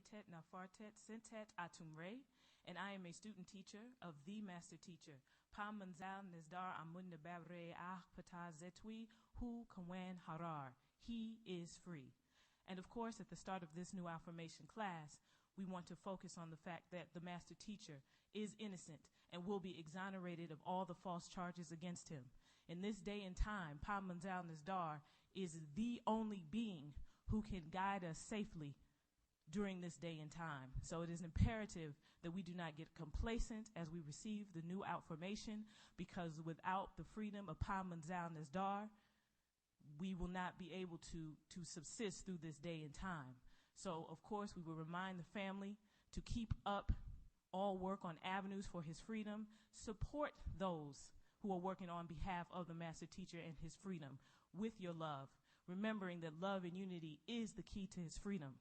Retet Nafartet Sentet Atumre, and I am a student teacher of the master teacher, Pa Manzal Nizdar Amun Nababre Ah Pata Zetwi Hu Kawan Harar. He is free. And of course, at the start of this new Outformation class, we want to focus on the fact that the master teacher is innocent and will be exonerated of all the false charges against him. In this day and time, Pa Manzal Nizdar is the only being who can guide us safely during this day and time. So it is imperative that we do not get complacent as we receive the new Outformation, because without the freedom of Pa Manzal Nizdar, we will not be able to subsist through this day and time. So, of course, we will remind the family to keep up all work on avenues for his freedom, support those who are working on behalf of the master teacher and his freedom with your love, remembering that love and unity is the key to his freedom.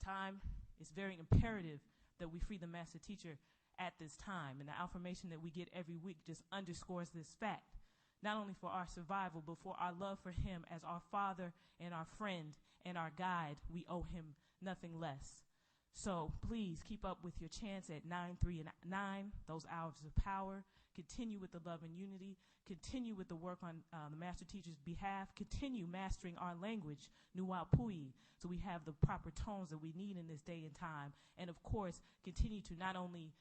Time is very imperative that we free the master teacher at this time, and the Outformation that we get every week just underscores this fact, not only for our survival, but for our love for him as our father and our friend and our guide. We owe him nothing less. So please keep up with your chants at 9, 3, and 9, those hours of power. Continue with the love and unity. Continue with the work on the master teacher's behalf. Continue mastering our language, Wu-Nuwaupu, so we have the proper tones that we need in this day and time. And of course, continue to not only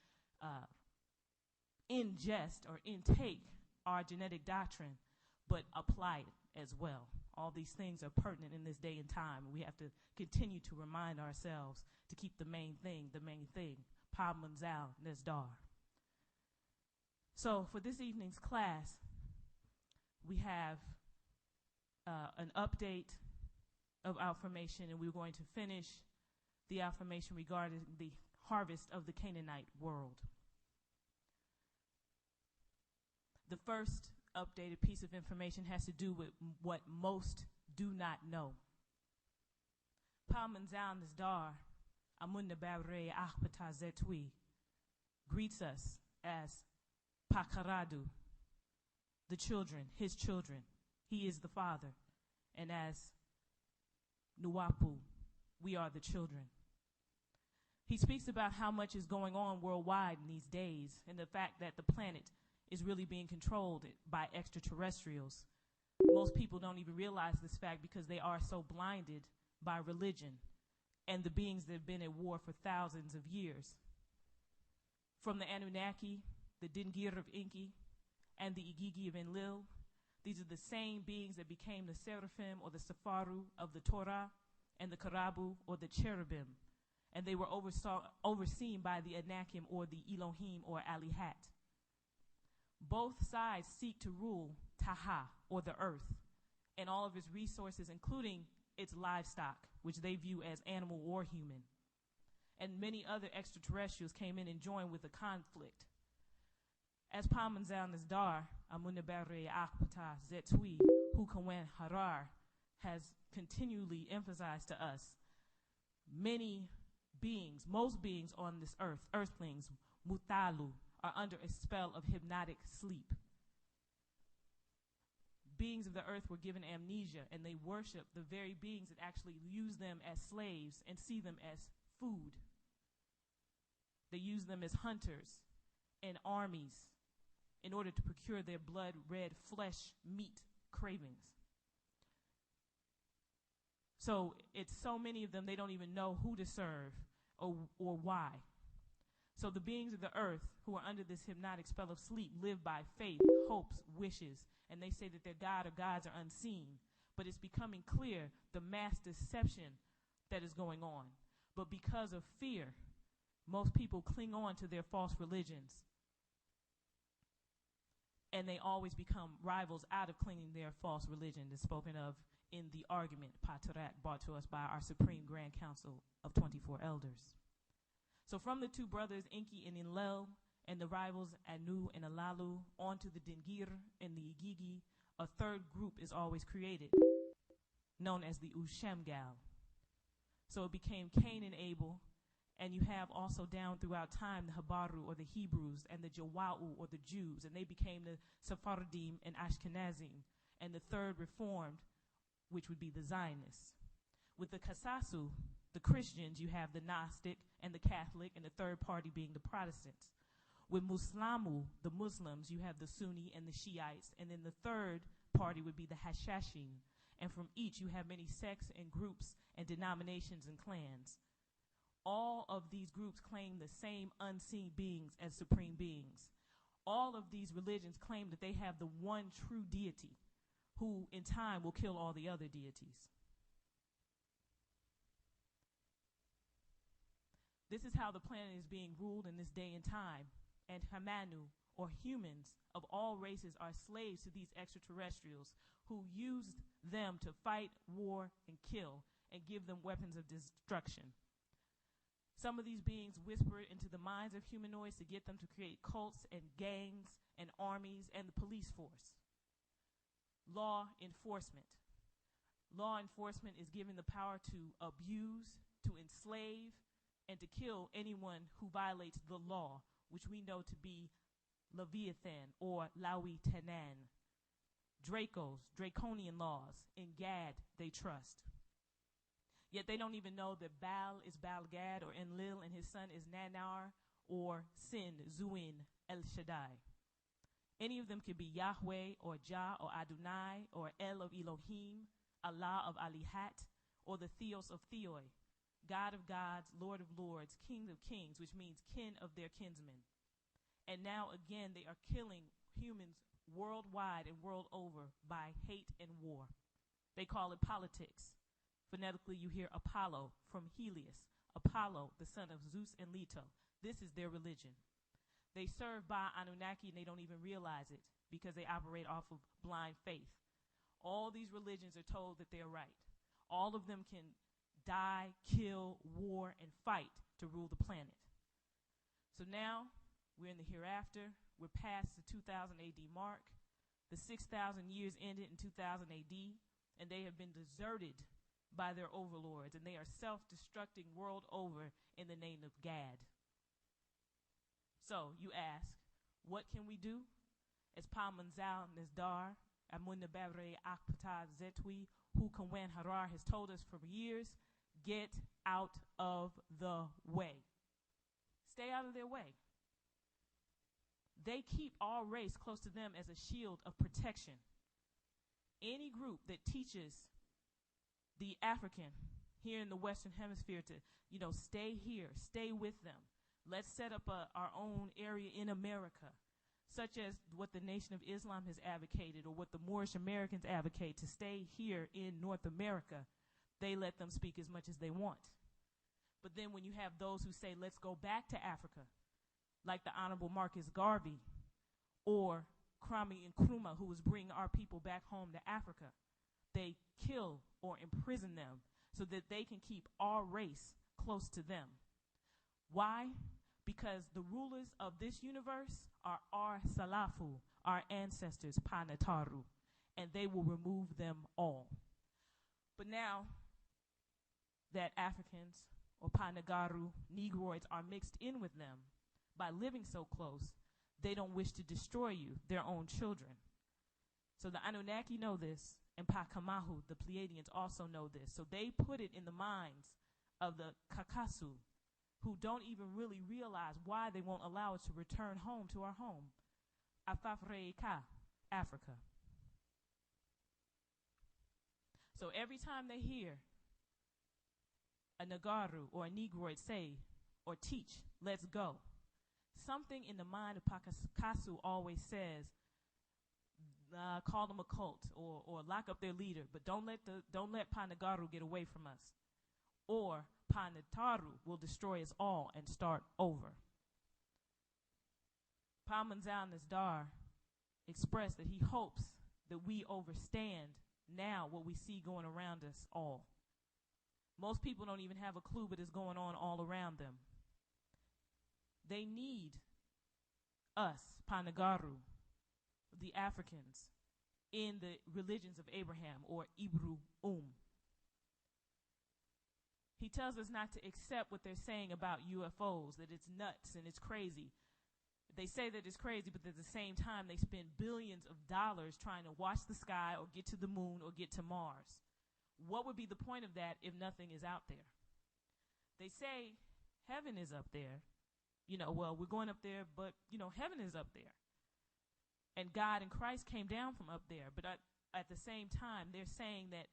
ingest or intake our genetic doctrine, but apply it as well. All these things are pertinent in this day and time. We have to continue to remind ourselves to keep the main thing, Pa Manzal Nizdar. So for this evening's class, we have an update of Outformation, and we're going to finish the Outformation regarding the harvest of the Canaanite world. The first updated piece of information has to do with what most do not know. Pa Manzal Nizdar Amun Nababre Ahpata Zetwi greets us as Pakaradu, the children, his children. He is the father. And as Nuwaupu, we are the children. He speaks about how much is going on worldwide in these days, and the fact that the planet is really being controlled by extraterrestrials. Most people don't even realize this fact because they are so blinded by religion and the beings that have been at war for thousands of years. From the Anunnaki, the Dingir of Inki, and the Igigi of Enlil, these are the same beings that became the Seraphim or the Safaru of the Torah and the Karabu or the Cherubim. And they were overseen by the Anakim or the Elohim or Alihat. Both sides seek to rule Taha, or the earth, and all of its resources, including its livestock, which they view as animal or human. And many other extraterrestrials came in and joined with the conflict. As Pa Manzal Nizdar, Amunabare Akpata Zetwi, Hukawen Harar, has continually emphasized to us, many beings, most beings on this earth, earthlings, Mutalu, are under a spell of hypnotic sleep. Beings of the earth were given amnesia, and they worship the very beings that actually use them as slaves and see them as food. They use them as hunters and armies in order to procure their blood-red flesh meat cravings. So it's so many of them, they don't even know who to serve or why. So the beings of the earth who are under this hypnotic spell of sleep live by faith, hopes, wishes, and they say that their God or gods are unseen. But it's becoming clear the mass deception that is going on. But because of fear, most people cling on to their false religions. And they always become rivals out of clinging their false religion, as spoken of in the argument, Patarak, brought to us by our Supreme Grand Council of 24 Elders. So from the two brothers, Inki and Enlil, and the rivals Anu and Alalu, onto the Dingir and the Igigi, a third group is always created, known as the Ushemgal. So it became Cain and Abel, and you have also down throughout time the Habaru or the Hebrews and the Jawa'u or the Jews, and they became the Sephardim and Ashkenazim, and the third reformed, which would be the Zionists. With the Kasasu, the Christians, you have the Gnostic and the Catholic, and the third party being the Protestants. With Muslamu, the Muslims, you have the Sunni and the Shiites, and then the third party would be the Hashashin. And from each, you have many sects and groups and denominations and clans. All of these groups claim the same unseen beings as supreme beings. All of these religions claim that they have the one true deity who in time will kill all the other deities. This is how the planet is being ruled in this day and time. And Hamanu, or humans of all races, are slaves to these extraterrestrials who use them to fight, war, and kill, and give them weapons of destruction. Some of these beings whisper into the minds of humanoids to get them to create cults and gangs and armies and the police force. Law enforcement. Law enforcement is given the power to abuse, to enslave, and to kill anyone who violates the law, which we know to be Leviathan or Lawi Tenan. Dracos, draconian laws. In Gad, they trust. Yet they don't even know that Baal is Baal-Gad, or Enlil and his son is Nanar, or Sin, Zuin, El Shaddai. Any of them could be Yahweh, or Jah, or Adonai, or El of Elohim, Allah of Alihat, or the Theos of Theoi, God of gods, Lord of lords, King of kings, which means kin of their kinsmen. And now again, they are killing humans worldwide and world over by hate and war. They call it politics. Phonetically, you hear Apollo from Helios, Apollo, the son of Zeus and Leto. This is their religion. They serve by Anunnaki and they don't even realize it because they operate off of blind faith. All these religions are told that they're right. All of them can die, kill, war, and fight to rule the planet. So now we're in the hereafter. We're past the 2000 AD mark. The 6,000 years ended in 2000 AD, and they have been deserted by their overlords, and they are self-destructing world over in the name of Gad. So you ask, what can we do? As Pamanzal Nizdar, Amunnababre Akpata Zetwi, Hu Kanwan Harar has told us for years, get out of the way. Stay out of their way. They keep our race close to them as a shield of protection. Any group that teaches the African here in the Western Hemisphere to, stay here, stay with them. Let's set up our own area in America, such as what the Nation of Islam has advocated or what the Moorish Americans advocate to stay here in North America. They let them speak as much as they want. But then when you have those who say, let's go back to Africa, like the Honorable Marcus Garvey or Kwame Nkrumah, who was bringing our people back home to Africa, they kill or imprison them so that they can keep our race close to them. Why? Because the rulers of this universe are our Salafu, our ancestors, Panataru, and they will remove them all. But now that Africans or Panagaru, Negroids, are mixed in with them by living so close, they don't wish to destroy you, their own children. So the Anunnaki know this, and Pakamahu, the Pleiadians, also know this. So they put it in the minds of the Kakasu, who don't even really realize why they won't allow us to return home to our home, Afafreika, Africa. So every time they hear a Nagaru or a Negroid say or teach, let's go, something in the mind of Pakakasu always says, call them a cult or lock up their leader, but don't let Panagaru get away from us. Or Panataru will destroy us all and start over. Pamanzal Nizdar expressed that he hopes that we overstand now what we see going around us all. Most people don't even have a clue what is going on all around them. They need us, Panagaru, the Africans, in the religions of Abraham or Ibru He tells us not to accept what they're saying about UFOs, that it's nuts and it's crazy. They say that it's crazy, but at the same time, they spend billions of dollars trying to watch the sky or get to the moon or get to Mars. What would be the point of that if nothing is out there? They say heaven is up there. Well, we're going up there, but, heaven is up there. And God and Christ came down from up there. But at the same time, they're saying that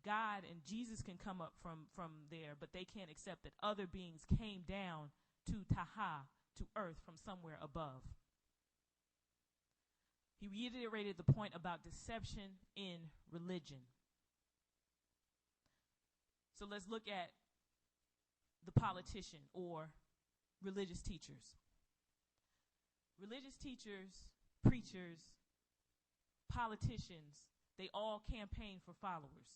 God and Jesus can come up from there, but they can't accept that other beings came down to Taha, to earth, from somewhere above. He reiterated the point about deception in religion. So let's look at the politician or religious teachers. Religious teachers, preachers, politicians, they all campaign for followers.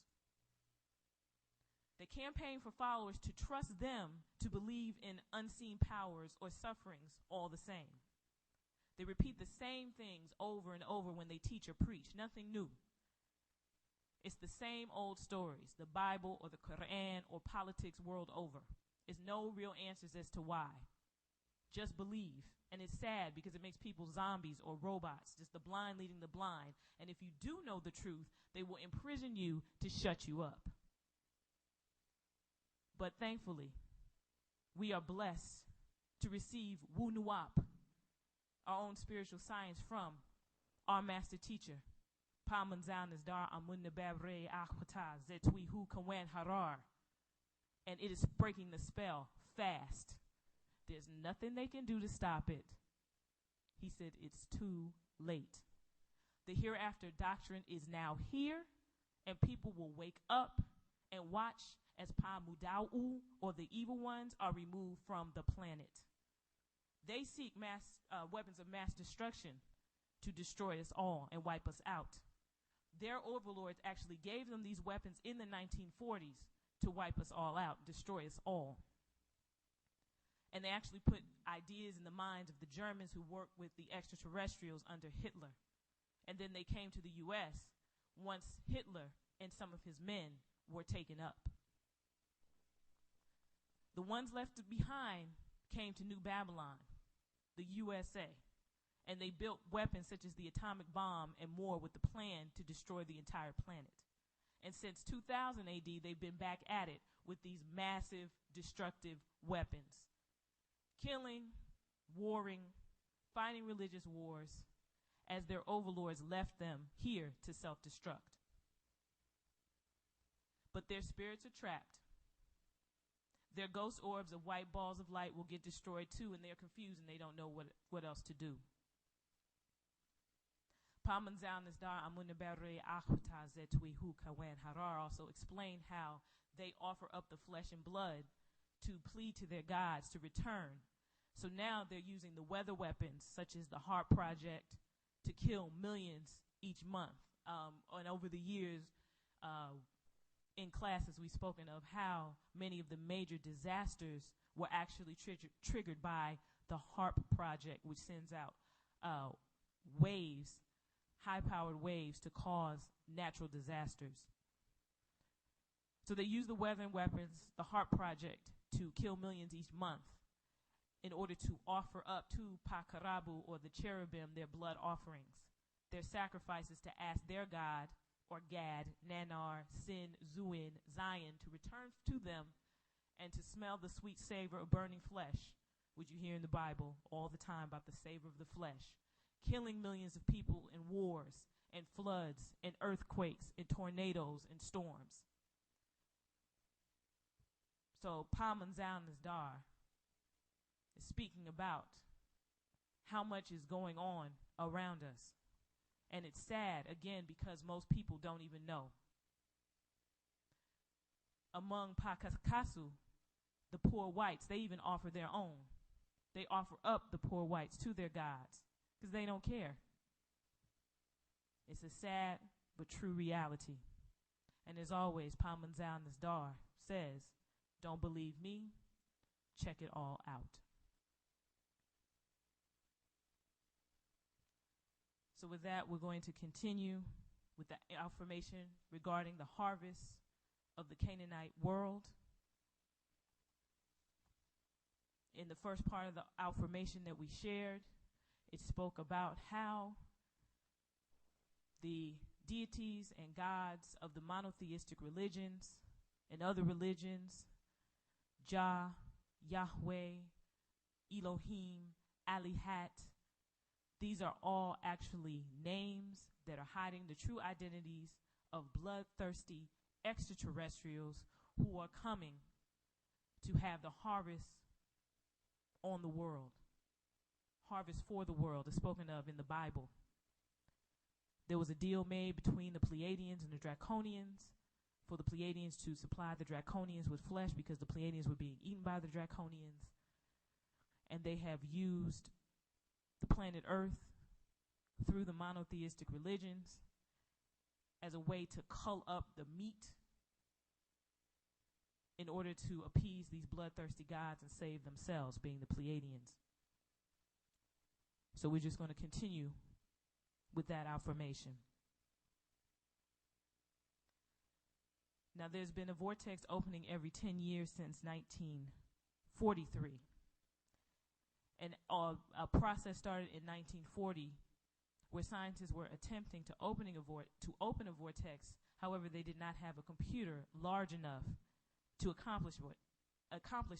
They campaign for followers to trust them to believe in unseen powers or sufferings all the same. They repeat the same things over and over when they teach or preach, nothing new. It's the same old stories, the Bible or the Quran or politics world over. There's no real answers as to why. Just believe. And it's sad because it makes people zombies or robots, just the blind leading the blind. And if you do know the truth, they will imprison you to shut you up. But thankfully, we are blessed to receive Wu-Nuwaupu, our own spiritual science, from our master teacher, and it is breaking the spell fast. There's nothing they can do to stop it. He said it's too late. The hereafter doctrine is now here, and people will wake up and watch as Wu-Nuwaupu, or the evil ones, are removed from the planet. They seek weapons of mass destruction to destroy us all and wipe us out. Their overlords actually gave them these weapons in the 1940s to wipe us all out, destroy us all. And they actually put ideas in the minds of the Germans who worked with the extraterrestrials under Hitler. And then they came to the U.S. once Hitler and some of his men were taken up. The ones left behind came to New Babylon, the USA, and they built weapons such as the atomic bomb and more with the plan to destroy the entire planet. And since 2000 AD, they've been back at it with these massive, destructive weapons. Killing, warring, fighting religious wars as their overlords left them here to self-destruct. But their spirits are trapped. Their ghost orbs of white balls of light will get destroyed too, and they're confused and they don't know what else to do. Also explained how they offer up the flesh and blood to plead to their gods to return. So now they're using the weather weapons, such as the HARP project, to kill millions each month. And over the years, in classes we've spoken of how many of the major disasters were actually triggered by the HARP project, which sends out waves, high-powered waves, to cause natural disasters. So they use the weather weapons, the HARP project, to kill millions each month in order to offer up to Pakarabu, or the cherubim, their blood offerings, their sacrifices, to ask their god, or Gad, Nanar, Sin, Zuin, Zion, to return to them and to smell the sweet savor of burning flesh, which you hear in the Bible all the time about the savor of the flesh, killing millions of people in wars and floods and earthquakes and tornadoes and storms. So Pamanzal-Nizdar is speaking about how much is going on around us. And it's sad, again, because most people don't even know. Among Pakakasu, the poor whites, they even offer their own. They offer up the poor whites to their gods because they don't care. It's a sad but true reality. And as always, Pamanzal-Nizdar says, don't believe me, check it all out. So with that, we're going to continue with the Outformation regarding the harvest of the Canaanite world. In the first part of the Outformation that we shared, it spoke about how the deities and gods of the monotheistic religions and other religions Jah, Yahweh, Elohim, Alihat. These are all actually names that are hiding the true identities of bloodthirsty extraterrestrials who are coming to have the harvest on the world. Harvest for the world is spoken of in the Bible. There was a deal made between the Pleiadians and the Draconians for the Pleiadians to supply the Draconians with flesh because the Pleiadians were being eaten by the Draconians. And they have used the planet Earth through the monotheistic religions as a way to cull up the meat in order to appease these bloodthirsty gods and save themselves, being the Pleiadians. So we're just going to continue with that Outformation. Now, there's been a vortex opening every 10 years since 1943. And a process started in 1940 where scientists were attempting to open a vortex. However, they did not have a computer large enough to accomplish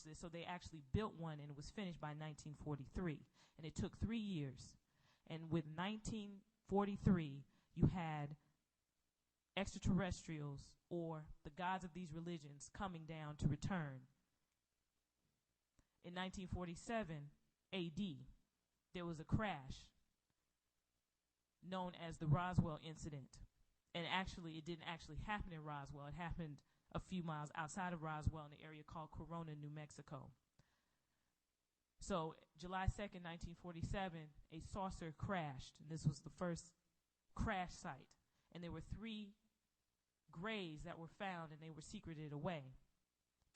this, so they actually built one, and it was finished by 1943. And it took 3 years. And with 1943, you had extraterrestrials, or the gods of these religions, coming down to return. In 1947 AD, there was a crash known as the Roswell incident. And actually, it didn't actually happen in Roswell. It happened a few miles outside of Roswell in an area called Corona, New Mexico. So July 2nd, 1947, a saucer crashed. And this was the first crash site. And there were 3 graves that were found, and they were secreted away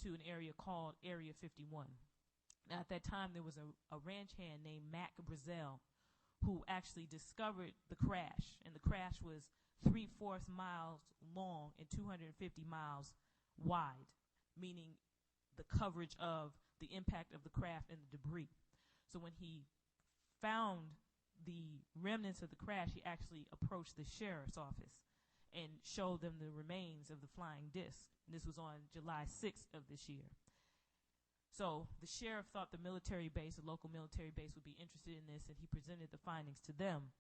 to an area called Area 51. Now, at that time, there was a ranch hand named Mac Brazel who actually discovered the crash. And the crash was 3/4 miles long and 250 miles wide, meaning the coverage of the impact of the craft and the debris. So when he found the remnants of the crash, he actually approached the sheriff's office and showed them the remains of the flying disc. And this was on July 6th of this year. So the sheriff thought the military base, the local military base, would be interested in this, and he presented the findings to them.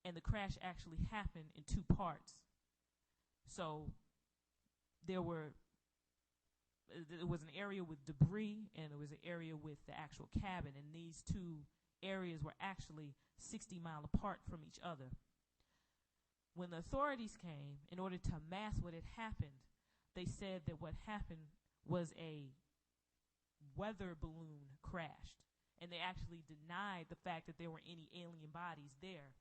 And the crash actually happened in 2 parts. So there was an area with debris, and there was an area with the actual cabin, and these 2 areas were actually 60 miles apart from each other. When the authorities came, in order to mask what had happened, they said that what happened was a weather balloon crashed, and they actually denied the fact that there were any alien bodies there,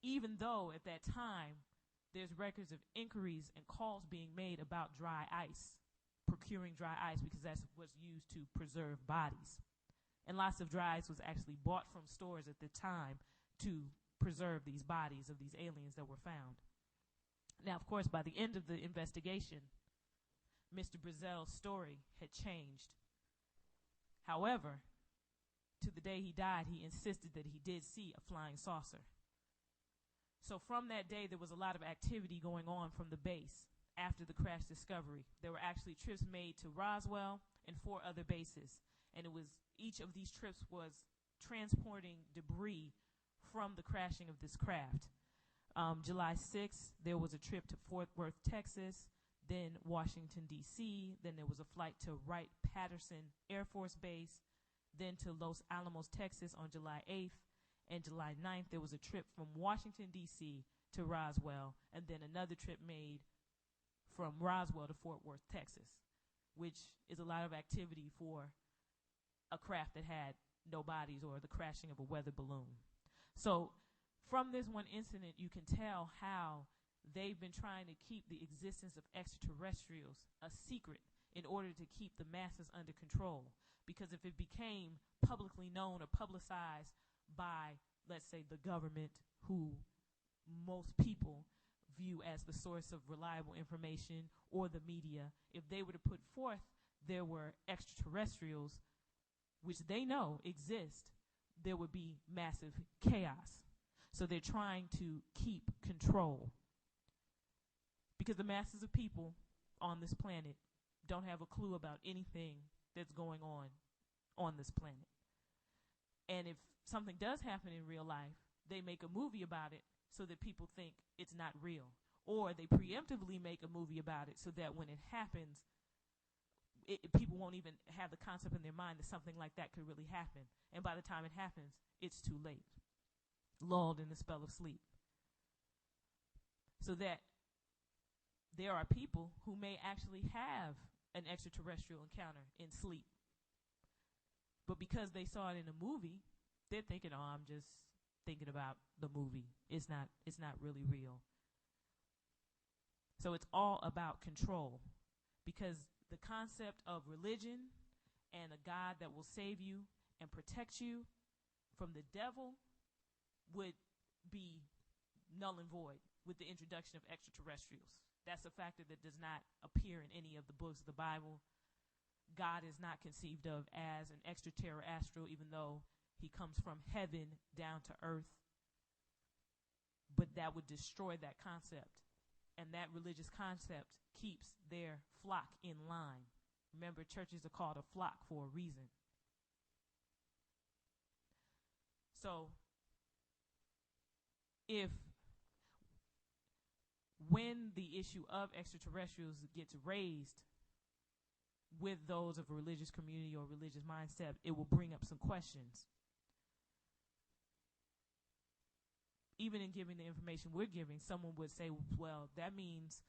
even though at that time there's records of inquiries and calls being made about dry ice, procuring dry ice, because that's what's used to preserve bodies. And lots of dry ice was actually bought from stores at the time to preserve these bodies of these aliens that were found. Now, of course, by the end of the investigation, Mr. Brazel's story had changed. However, to the day he died, he insisted that he did see a flying saucer. So from that day, there was a lot of activity going on from the base after the crash discovery. There were actually trips made to Roswell and 4 other bases. And each of these trips was transporting debris from the crashing of this craft. July 6th, there was a trip to Fort Worth, Texas, then Washington, D.C., then there was a flight to Wright-Patterson Air Force Base, then to Los Alamos, Texas on July 8th, and July 9th, there was a trip from Washington, D.C. to Roswell, and then another trip made from Roswell to Fort Worth, Texas, which is a lot of activity for a craft that had no bodies, or the crashing of a weather balloon. So from this one incident, you can tell how they've been trying to keep the existence of extraterrestrials a secret in order to keep the masses under control. Because if it became publicly known or publicized by, let's say, the government, who most people view as the source of reliable information, or the media, if they were to put forth there were extraterrestrials, which they know exist, there would be massive chaos. So they're trying to keep control, because the masses of people on this planet don't have a clue about anything that's going on this planet. And if something does happen in real life, they make a movie about it so that people think it's not real. Or they preemptively make a movie about it so that when it happens, people won't even have the concept in their mind that something like that could really happen. And by the time it happens, it's too late, lulled in the spell of sleep. So that there are people who may actually have an extraterrestrial encounter in sleep. But because they saw it in a movie, they're thinking, oh, I'm just thinking about the movie. It's not really real. So it's all about control, because the concept of religion and a God that will save you and protect you from the devil would be null and void with the introduction of extraterrestrials. That's a factor that does not appear in any of the books of the Bible. God is not conceived of as an extraterrestrial, even though he comes from heaven down to earth. But that would destroy that concept. And that religious concept keeps their flock in line. Remember, churches are called a flock for a reason. So, when the issue of extraterrestrials gets raised with those of a religious community or religious mindset, it will bring up some questions. Even in giving the information we're giving, someone would say, well, that means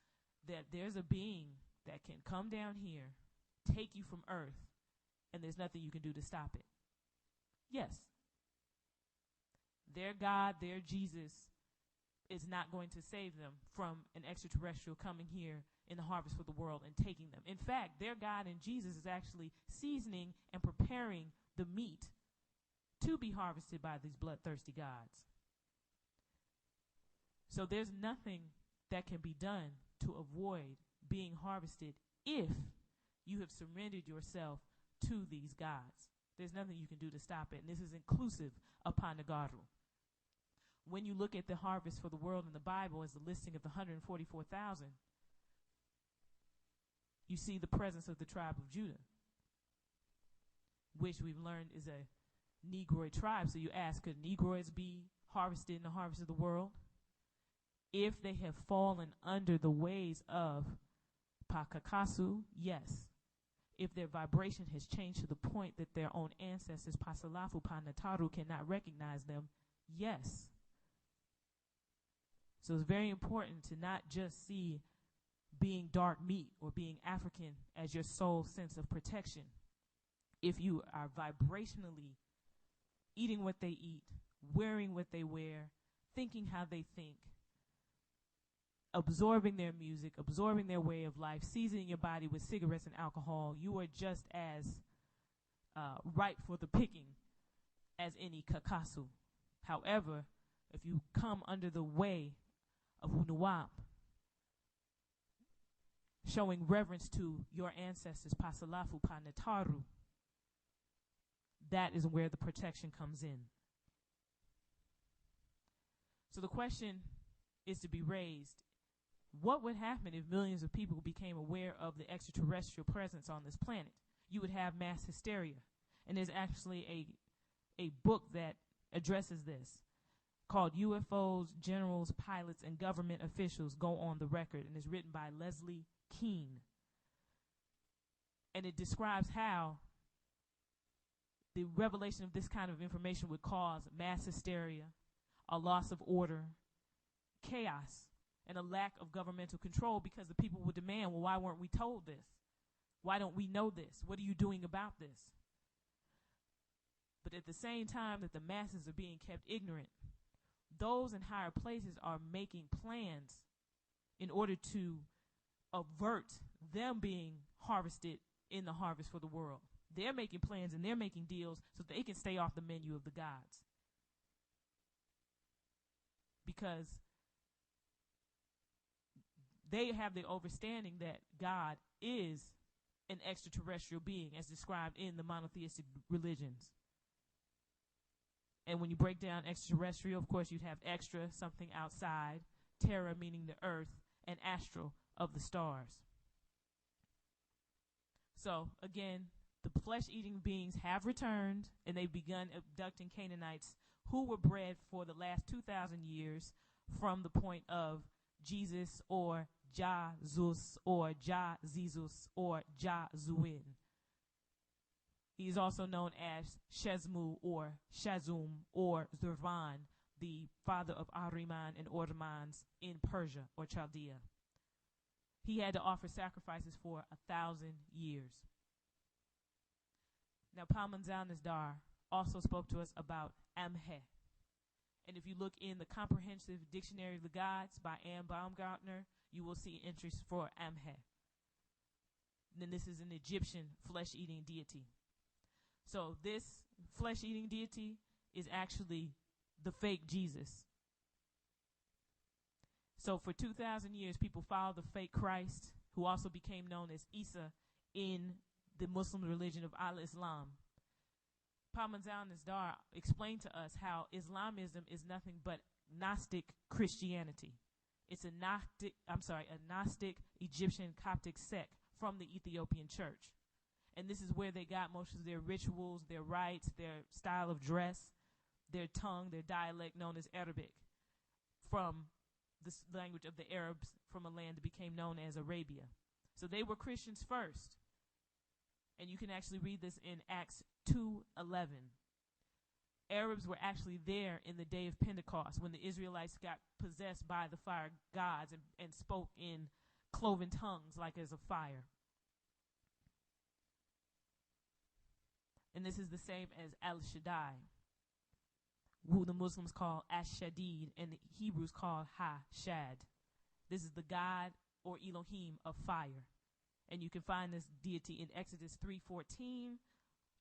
that there's a being that can come down here, take you from earth, and there's nothing you can do to stop it. Yes. Their God, their Jesus, is not going to save them from an extraterrestrial coming here in the harvest for the world and taking them. In fact, their God and Jesus is actually seasoning and preparing the meat to be harvested by these bloodthirsty gods. So there's nothing that can be done to avoid being harvested if you have surrendered yourself to these gods. There's nothing you can do to stop it. And this is inclusive of Panagaru. When you look at the harvest for the world in the Bible as the listing of the 144,000, you see the presence of the tribe of Judah, which we've learned is a Negroid tribe. So you ask, could Negroids be harvested in the harvest of the world? If they have fallen under the ways of Pakakasu, yes. If their vibration has changed to the point that their own ancestors, Pasalafu, Panataru, cannot recognize them, yes. So it's very important to not just see being dark meat or being African as your sole sense of protection. If you are vibrationally eating what they eat, wearing what they wear, thinking how they think, absorbing their music, absorbing their way of life, seasoning your body with cigarettes and alcohol, you are just as ripe for the picking as any Kakasu. However, if you come under the way of Wu-Nuwaupu, showing reverence to your ancestors, Pasalafu, Panataru, that is where the protection comes in. So the question is to be raised, what would happen if millions of people became aware of the extraterrestrial presence on this planet? You would have mass hysteria. And there's actually a book that addresses this called UFOs, Generals, Pilots, and Government Officials Go on the Record, and it's written by Leslie Keane. And it describes how the revelation of this kind of information would cause mass hysteria, a loss of order, chaos, and a lack of governmental control, because the people would demand, well, why weren't we told this? Why don't we know this? What are you doing about this? But at the same time that the masses are being kept ignorant, those in higher places are making plans in order to avert them being harvested in the harvest for the world. They're making plans and they're making deals so they can stay off the menu of the gods. Because they have the understanding that God is an extraterrestrial being, as described in the monotheistic religions. And when you break down extraterrestrial, of course, you'd have extra, something outside, terra meaning the earth, and astral of the stars. So, again, The flesh-eating beings have returned, and they've begun abducting Canaanites who were bred for the last 2,000 years from the point of Jesus or Jazus or Jazizus or Jazuin. He is also known as Shezmu or Shazum or Zurvan, the father of Ahriman and Ormans in Persia or Chaldea. He had to offer sacrifices for 1,000 years. Now, Palmanzal Nisdar also spoke to us about Amhe. And if you look in the Comprehensive Dictionary of the Gods by Anne Baumgartner, you will see entries for Amhe. And then this is an Egyptian flesh-eating deity. So this flesh-eating deity is actually the fake Jesus. So for 2,000 years, people followed the fake Christ, who also became known as Isa in the Muslim religion of Al-Islam. Palmanzal Nisdar explained to us how Islamism is nothing but Gnostic Christianity. It's a Gnostic Egyptian Coptic sect from the Ethiopian church. And this is where they got most of their rituals, their rites, their style of dress, their tongue, their dialect known as Arabic, from the language of the Arabs from a land that became known as Arabia. So they were Christians first. And you can actually read this in Acts 2:11. Arabs were actually there in the day of Pentecost when the Israelites got possessed by the fire gods and spoke in cloven tongues like as a fire. And this is the same as Al-Shaddai, who the Muslims call Ash-Shadid and the Hebrews call Ha-Shad. This is the God or Elohim of fire. And you can find this deity in Exodus 3:14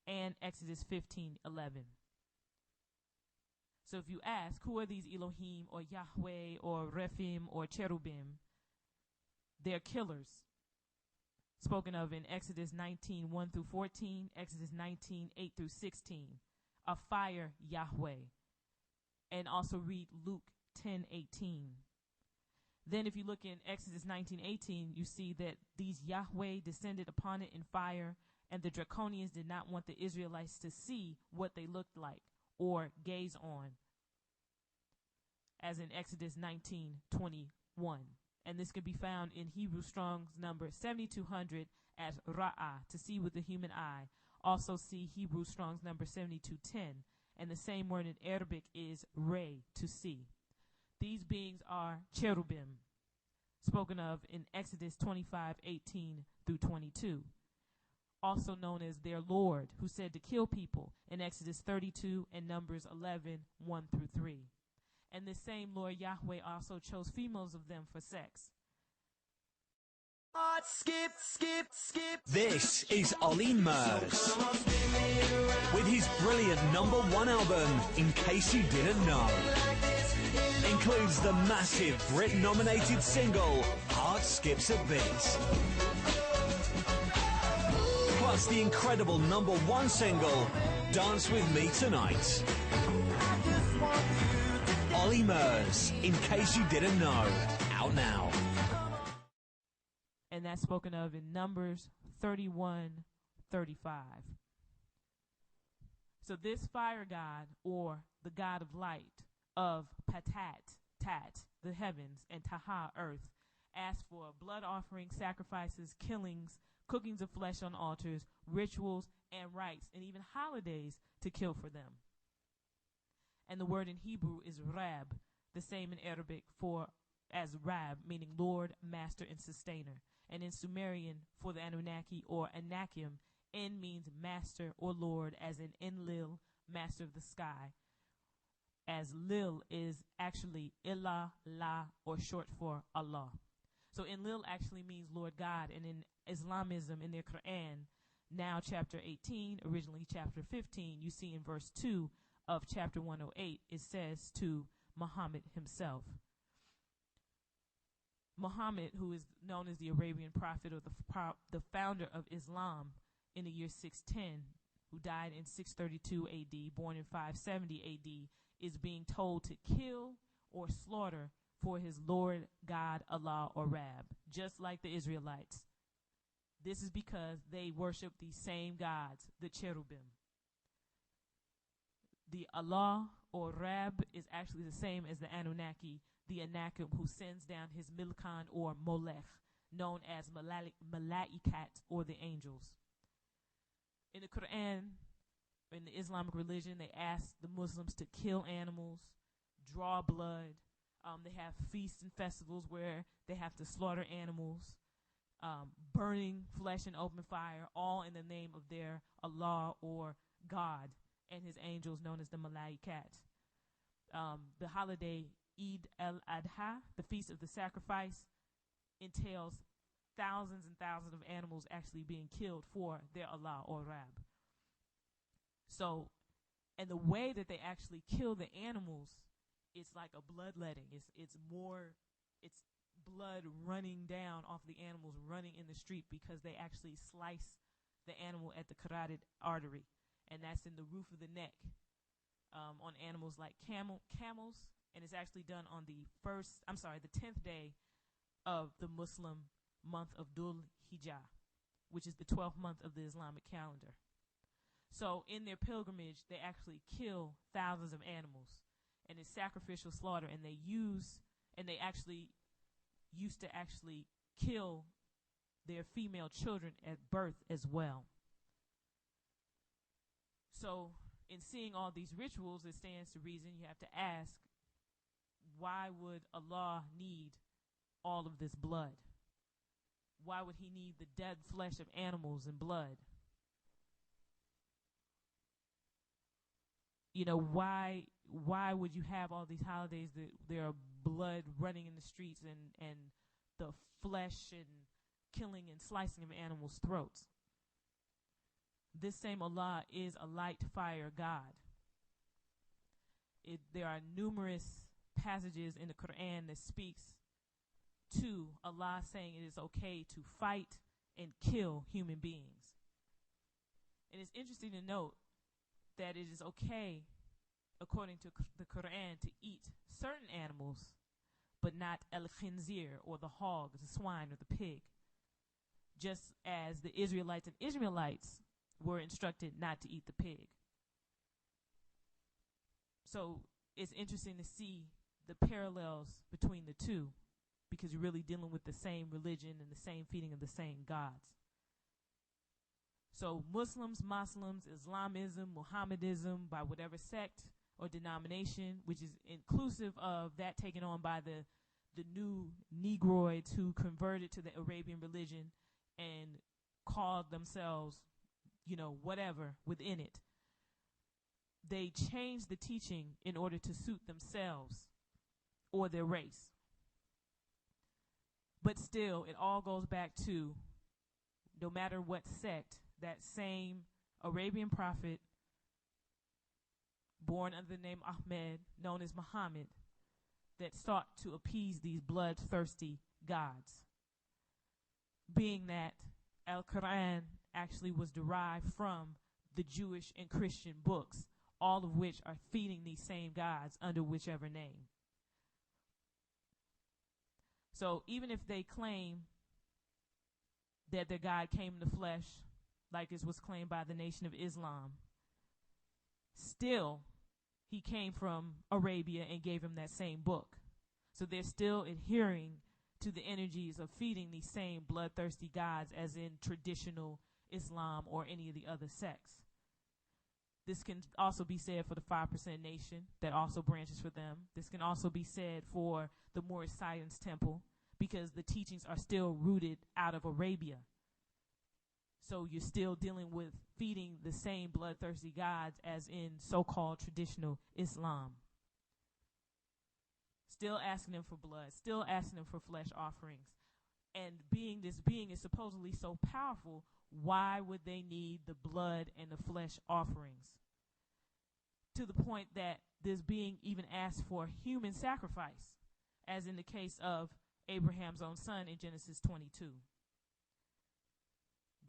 and Exodus 15:11. So if you ask, who are these Elohim or Yahweh or Rephim or Cherubim? They're killers, spoken of in Exodus 19:1-14, Exodus 19:8-16, a fire Yahweh. And also read Luke 10:18. Then if you look in Exodus 19:18, you see that these Yahweh descended upon it in fire, and the Draconians did not want the Israelites to see what they looked like or gaze on, as in Exodus 19:21. And this can be found in Hebrew Strong's number 7200 as Ra'ah, to see with the human eye. Also see Hebrew Strong's number 7210. And the same word in Arabic is Re, to see. These beings are cherubim, spoken of in Exodus 25:18-22. Also known as their Lord, who said to kill people in Exodus 32 and Numbers 11:1-3. And this same Lord Yahweh also chose females of them for sex. Skip. This is Ollie Murs with his brilliant #1 album, In Case You Didn't Know. Includes the massive Brit-nominated single, Heart Skips a Beat. Plus the incredible #1 single, Dance With Me Tonight. Ollie Murs, In Case You Didn't Know, out now. And that's spoken of in Numbers 31:35. So this fire god, or the god of light, of Patat, Tat, the heavens, and Taha, earth, asked for blood offerings, sacrifices, killings, cookings of flesh on altars, rituals, and rites, and even holidays to kill for them. And the word in Hebrew is Rab, the same in Arabic for as Rab, meaning Lord, Master, and Sustainer. And in Sumerian, for the Anunnaki or Anakim, En means Master or Lord, as in Enlil, Master of the Sky, as Lil is actually Ilah, La, or short for Allah. So Enlil actually means Lord God, and in Islamism, in their Quran, now chapter 18, originally chapter 15, you see in verse 2 of chapter 108, it says to Muhammad himself. Muhammad, who is known as the Arabian prophet or the founder of Islam in the year 610, who died in 632 AD, born in 570 AD, is being told to kill or slaughter for his Lord God, Allah, or Rab, just like the Israelites. This is because they worship these same gods, the cherubim. The Allah or Rab is actually the same as the Anunnaki, the Anakim, who sends down his Milkan or Molech, known as Mala'ikat or the angels. In the Quran, in the Islamic religion, they ask the Muslims to kill animals, draw blood. They have feasts and festivals where they have to slaughter animals, burning flesh in open fire, all in the name of their Allah or God and his angels known as the Mala'ikat. The holiday Eid al-Adha, the Feast of the Sacrifice, entails thousands and thousands of animals actually being killed for their Allah or Rab. So, and the way that they actually kill the animals, it's like a bloodletting. It's blood running down off the animals, running in the street, because they actually slice the animal at the carotid artery, and that's in the roof of the neck on animals like camels, and it's actually done on the 10th day of the Muslim month of Dhul Hijjah, which is the 12th month of the Islamic calendar. So in their pilgrimage, they actually kill thousands of animals, and it's sacrificial slaughter, and they actually used to actually kill their female children at birth as well. So in seeing all these rituals, it stands to reason you have to ask, why would Allah need all of this blood? Why would he need the dead flesh of animals and blood? You know, why would you have all these holidays that there are blood running in the streets and the flesh and killing and slicing of animals' throats? This same Allah is a light fire God. There are numerous passages in the Quran that speaks to Allah saying it is okay to fight and kill human beings. And it's interesting to note that it is okay, according to the Quran, to eat certain animals, but not al-khinzir, or the hog, the swine, or the pig, just as the Israelites were instructed not to eat the pig. So it's interesting to see the parallels between the two, because you're really dealing with the same religion and the same feeding of the same gods. So Muslims, Islamism, Mohammedanism, by whatever sect or denomination, which is inclusive of that taken on by the new Negroids who converted to the Arabian religion and called themselves, whatever within it. They changed the teaching in order to suit themselves or their race. But still, it all goes back to, no matter what sect, that same Arabian prophet, born under the name Ahmed, known as Muhammad, that sought to appease these bloodthirsty gods. Being that Al-Quran actually was derived from the Jewish and Christian books, all of which are feeding these same gods under whichever name. So even if they claim that their God came in the flesh, like it was claimed by the Nation of Islam, still he came from Arabia and gave him that same book. So they're still adhering to the energies of feeding these same bloodthirsty gods as in traditional Islam or any of the other sects. This can also be said for the 5% nation that also branches for them. This can also be said for the Moorish Science Temple, because the teachings are still rooted out of Arabia. So you're still dealing with feeding the same bloodthirsty gods as in so-called traditional Islam. Still asking them for blood, still asking them for flesh offerings. And this being is supposedly so powerful, why would they need the blood and the flesh offerings? To the point that this being even asked for human sacrifice, as in the case of Abraham's own son in Genesis 22.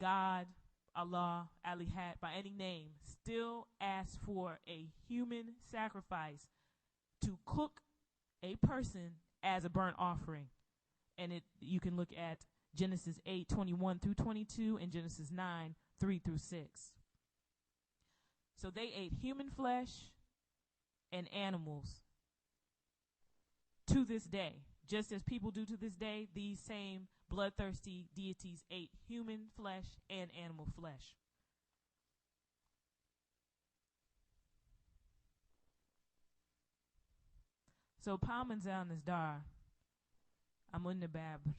God, Allah, Alihat, by any name, still asks for a human sacrifice to cook a person as a burnt offering. And you can look at Genesis 8:21-22, and Genesis 9:3-6. So they ate human flesh and animals to this day. Just as people do to this day, these same bloodthirsty deities ate human flesh and animal flesh. So Palmanzal Nizdar, Amunabab,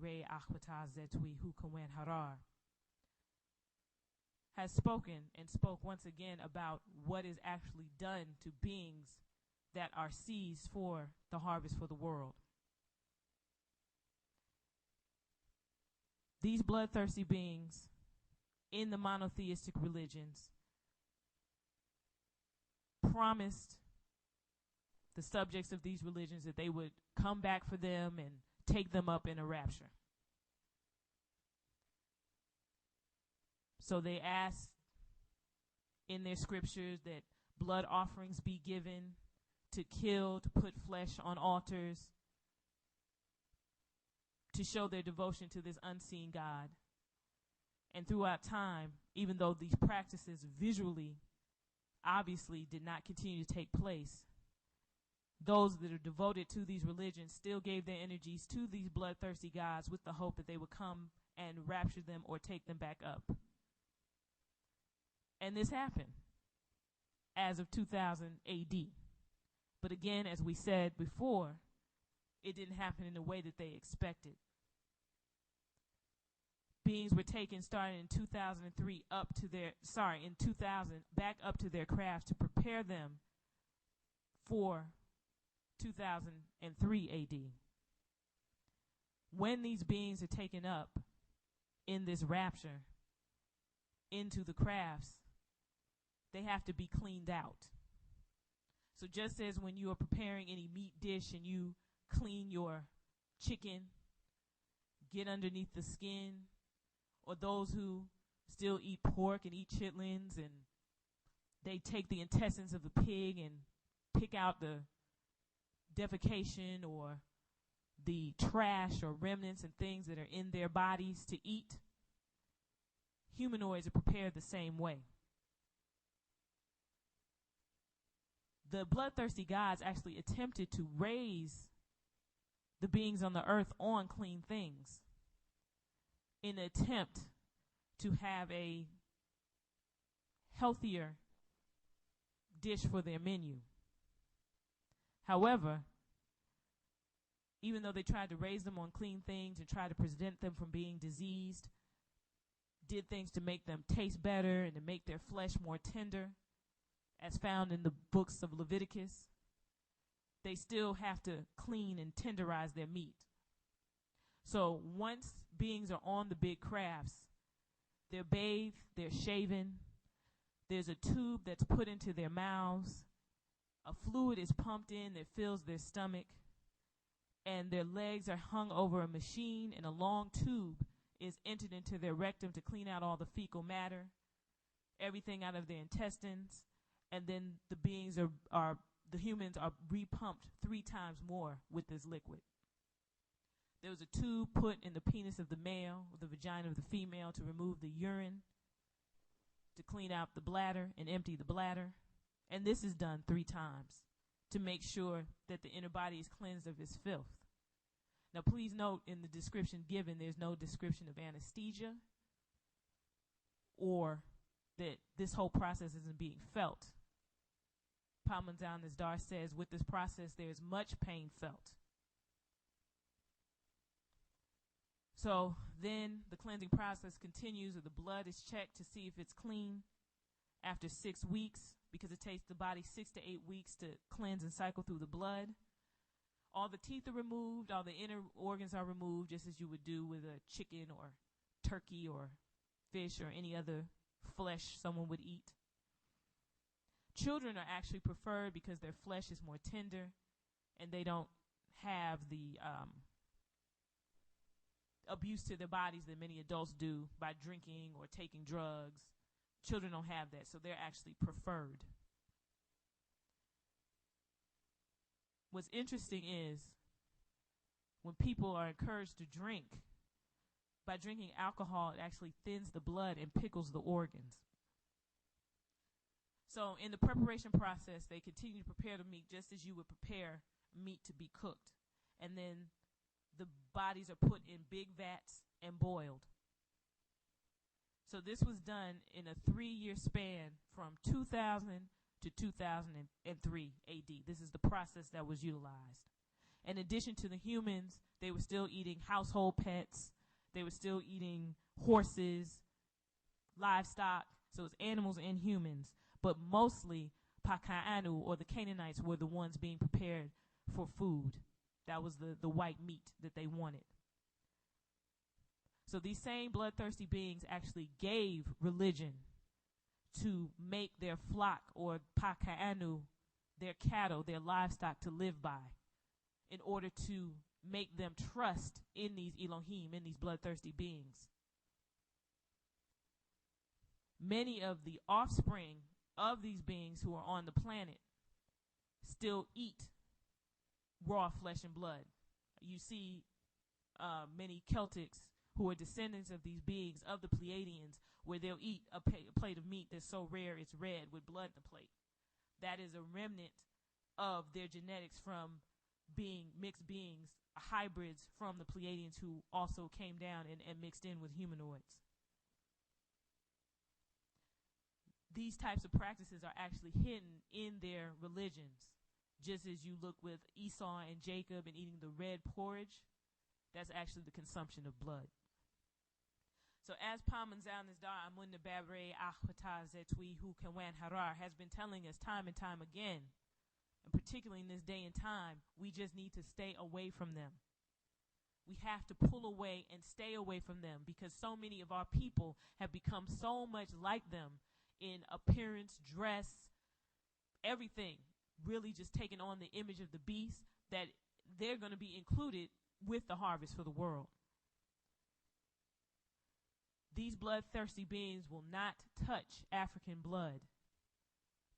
Re Akhwata Zetwi, Hukawen Harar, has spoken and spoke once again about what is actually done to beings that are seized for the harvest for the world. These bloodthirsty beings in the monotheistic religions promised the subjects of these religions that they would come back for them and take them up in a rapture. So they asked in their scriptures that blood offerings be given, to kill, to put flesh on altars, to show their devotion to this unseen God. And throughout time, even though these practices visually obviously did not continue to take place, those that are devoted to these religions still gave their energies to these bloodthirsty gods with the hope that they would come and rapture them or take them back up. And this happened as of 2000 AD. But again, as we said before, it didn't happen in the way that they expected. Beings were taken starting in 2003 in 2000 back up to their crafts to prepare them for 2003 AD. When these beings are taken up in this rapture into the crafts, they have to be cleaned out. So just as when you are preparing any meat dish and you clean your chicken, get underneath the skin, or those who still eat pork and eat chitlins, and they take the intestines of the pig and pick out the defecation or the trash or remnants and things that are in their bodies to eat, humanoids are prepared the same way. The bloodthirsty gods actually attempted to raise the beings on the earth on clean things in an attempt to have a healthier dish for their menu. However, even though they tried to raise them on clean things and try to prevent them from being diseased, did things to make them taste better and to make their flesh more tender, as found in the books of Leviticus, they still have to clean and tenderize their meat. So once beings are on the big crafts, they're bathed, they're shaven, there's a tube that's put into their mouths, a fluid is pumped in that fills their stomach, and their legs are hung over a machine, and a long tube is entered into their rectum to clean out all the fecal matter, everything out of their intestines, and then the humans are repumped 3 times more with this liquid. There was a tube put in the penis of the male, or the vagina of the female, to remove the urine, to clean out the bladder and empty the bladder. And this is done 3 times to make sure that the inner body is cleansed of its filth. Now, please note in the description given, there's no description of anesthesia or that this whole process isn't being felt. Palmanzal Nizdar says, with this process, there is much pain felt. So then the cleansing process continues, or the blood is checked to see if it's clean after 6 weeks, because it takes the body 6 to 8 weeks to cleanse and cycle through the blood. All the teeth are removed, all the inner organs are removed, just as you would do with a chicken or turkey or fish or any other flesh someone would eat. Children are actually preferred because their flesh is more tender and they don't have the abuse to their bodies that many adults do by drinking or taking drugs. Children don't have that, so they're actually preferred. What's interesting is when people are encouraged to drink by drinking alcohol, it actually thins the blood and pickles the organs. So in the preparation process, they continue to prepare the meat just as you would prepare meat to be cooked. And then the bodies are put in big vats and boiled. So this was done in a 3-year span from 2000 to 2003 AD. This is the process that was utilized. In addition to the humans, they were still eating household pets. They were still eating horses, livestock. So it's animals and humans. But mostly, Paka'anu, or the Canaanites, were the ones being prepared for food. That was the white meat that they wanted. So these same bloodthirsty beings actually gave religion to make their flock, or Paka'anu, their cattle, their livestock, to live by, in order to make them trust in these Elohim, in these bloodthirsty beings. Many of the offspring of these beings who are on the planet still eat raw flesh and blood. You see many Celtics who are descendants of these beings, of the Pleiadians, where they'll eat a plate of meat that's so rare it's red with blood in the plate. That is a remnant of their genetics from being mixed beings, hybrids from the Pleiadians who also came down and mixed in with humanoids. These types of practices are actually hidden in their religions. Just as you look with Esau and Jacob and eating the red porridge, that's actually the consumption of blood. So as Pamanzal Nizdar Amun Babre Akhwata Zetwi Hu Kawan Harar has been telling us time and time again, and particularly in this day and time, we just need to stay away from them. We have to pull away and stay away from them, because so many of our people have become so much like them in appearance, dress, everything, really just taking on the image of the beast, that they're going to be included with the harvest for the world. These bloodthirsty beings will not touch African blood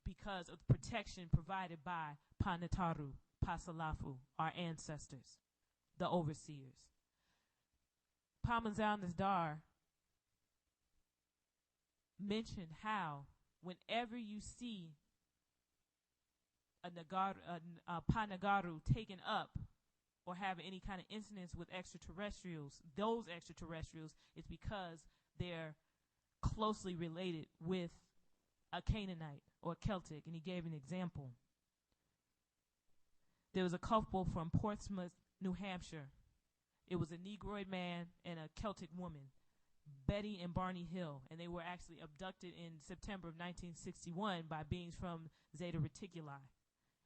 because of the protection provided by Panataru, Pasalafu, our ancestors, the overseers. Pamanzal Nizdar mentioned how whenever you see a Panagaru taken up or have any kind of incidents with extraterrestrials, those extraterrestrials, it's because they're closely related with a Canaanite or a Celtic, and he gave an example. There was a couple from Portsmouth, New Hampshire. It was a Negroid man and a Celtic woman, Betty and Barney Hill, and they were actually abducted in September of 1961 by beings from Zeta Reticuli,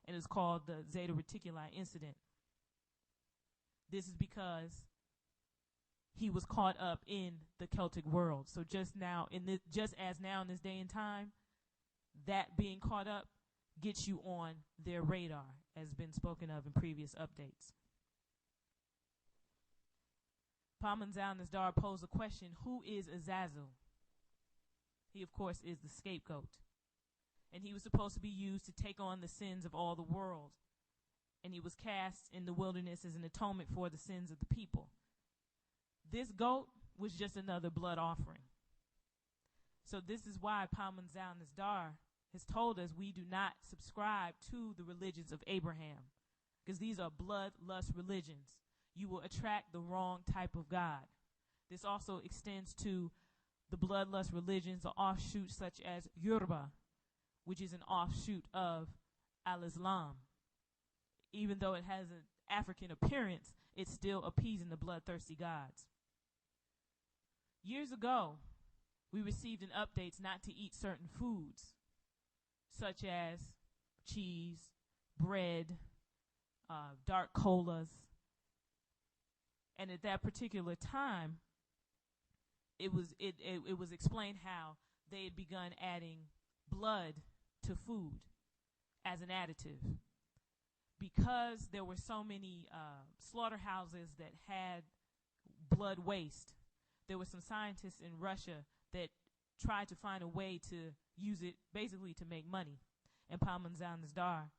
and it's called the Zeta Reticuli incident. This is because he was caught up in the Celtic world. So just as now in this day and time, that being caught up gets you on their radar, as been spoken of in previous updates. Pamanzal Nizdar posed the question, who is Azazel? He, of course, is the scapegoat. And he was supposed to be used to take on the sins of all the world. And he was cast in the wilderness as an atonement for the sins of the people. This goat was just another blood offering. So this is why Pamanzal Nizdar has told us we do not subscribe to the religions of Abraham, because these are bloodlust religions. You will attract the wrong type of God. This also extends to the bloodlust religions or offshoots such as Yoruba, which is an offshoot of Al-Islam. Even though it has an African appearance, it's still appeasing the bloodthirsty gods. Years ago, we received an updates not to eat certain foods, such as cheese, bread, dark colas. And at that particular time, it was explained how they had begun adding blood to food as an additive. Because there were so many slaughterhouses that had blood waste, there were some scientists in Russia that tried to find a way to use it basically to make money. And Pamanzal Nizdar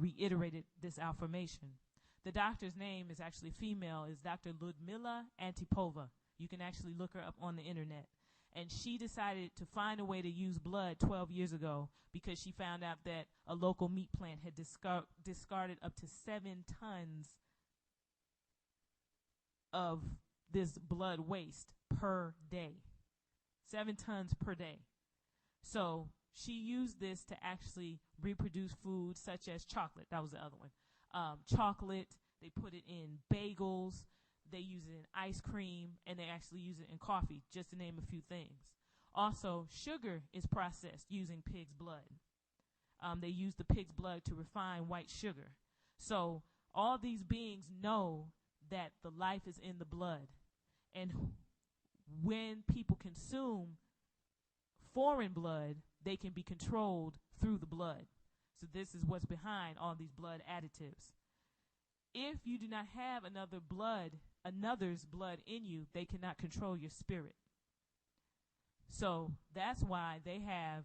reiterated this Outformation. The doctor's name is actually female, is Dr. Ludmila Antipova. You can actually look her up on the internet. And she decided to find a way to use blood 12 years ago because she found out that a local meat plant had discarded up to 7 tons of this blood waste per day. 7 tons per day. So she used this to actually reproduce food such as chocolate. That was the other one. Chocolate, they put it in bagels, they use it in ice cream, and they actually use it in coffee, just to name a few things. Also, sugar is processed using pig's blood. They use the pig's blood to refine white sugar. So all these beings know that the life is in the blood. And when people consume foreign blood, they can be controlled through the blood. So this is what's behind all these blood additives. If you do not have another's blood in you, they cannot control your spirit. So that's why they have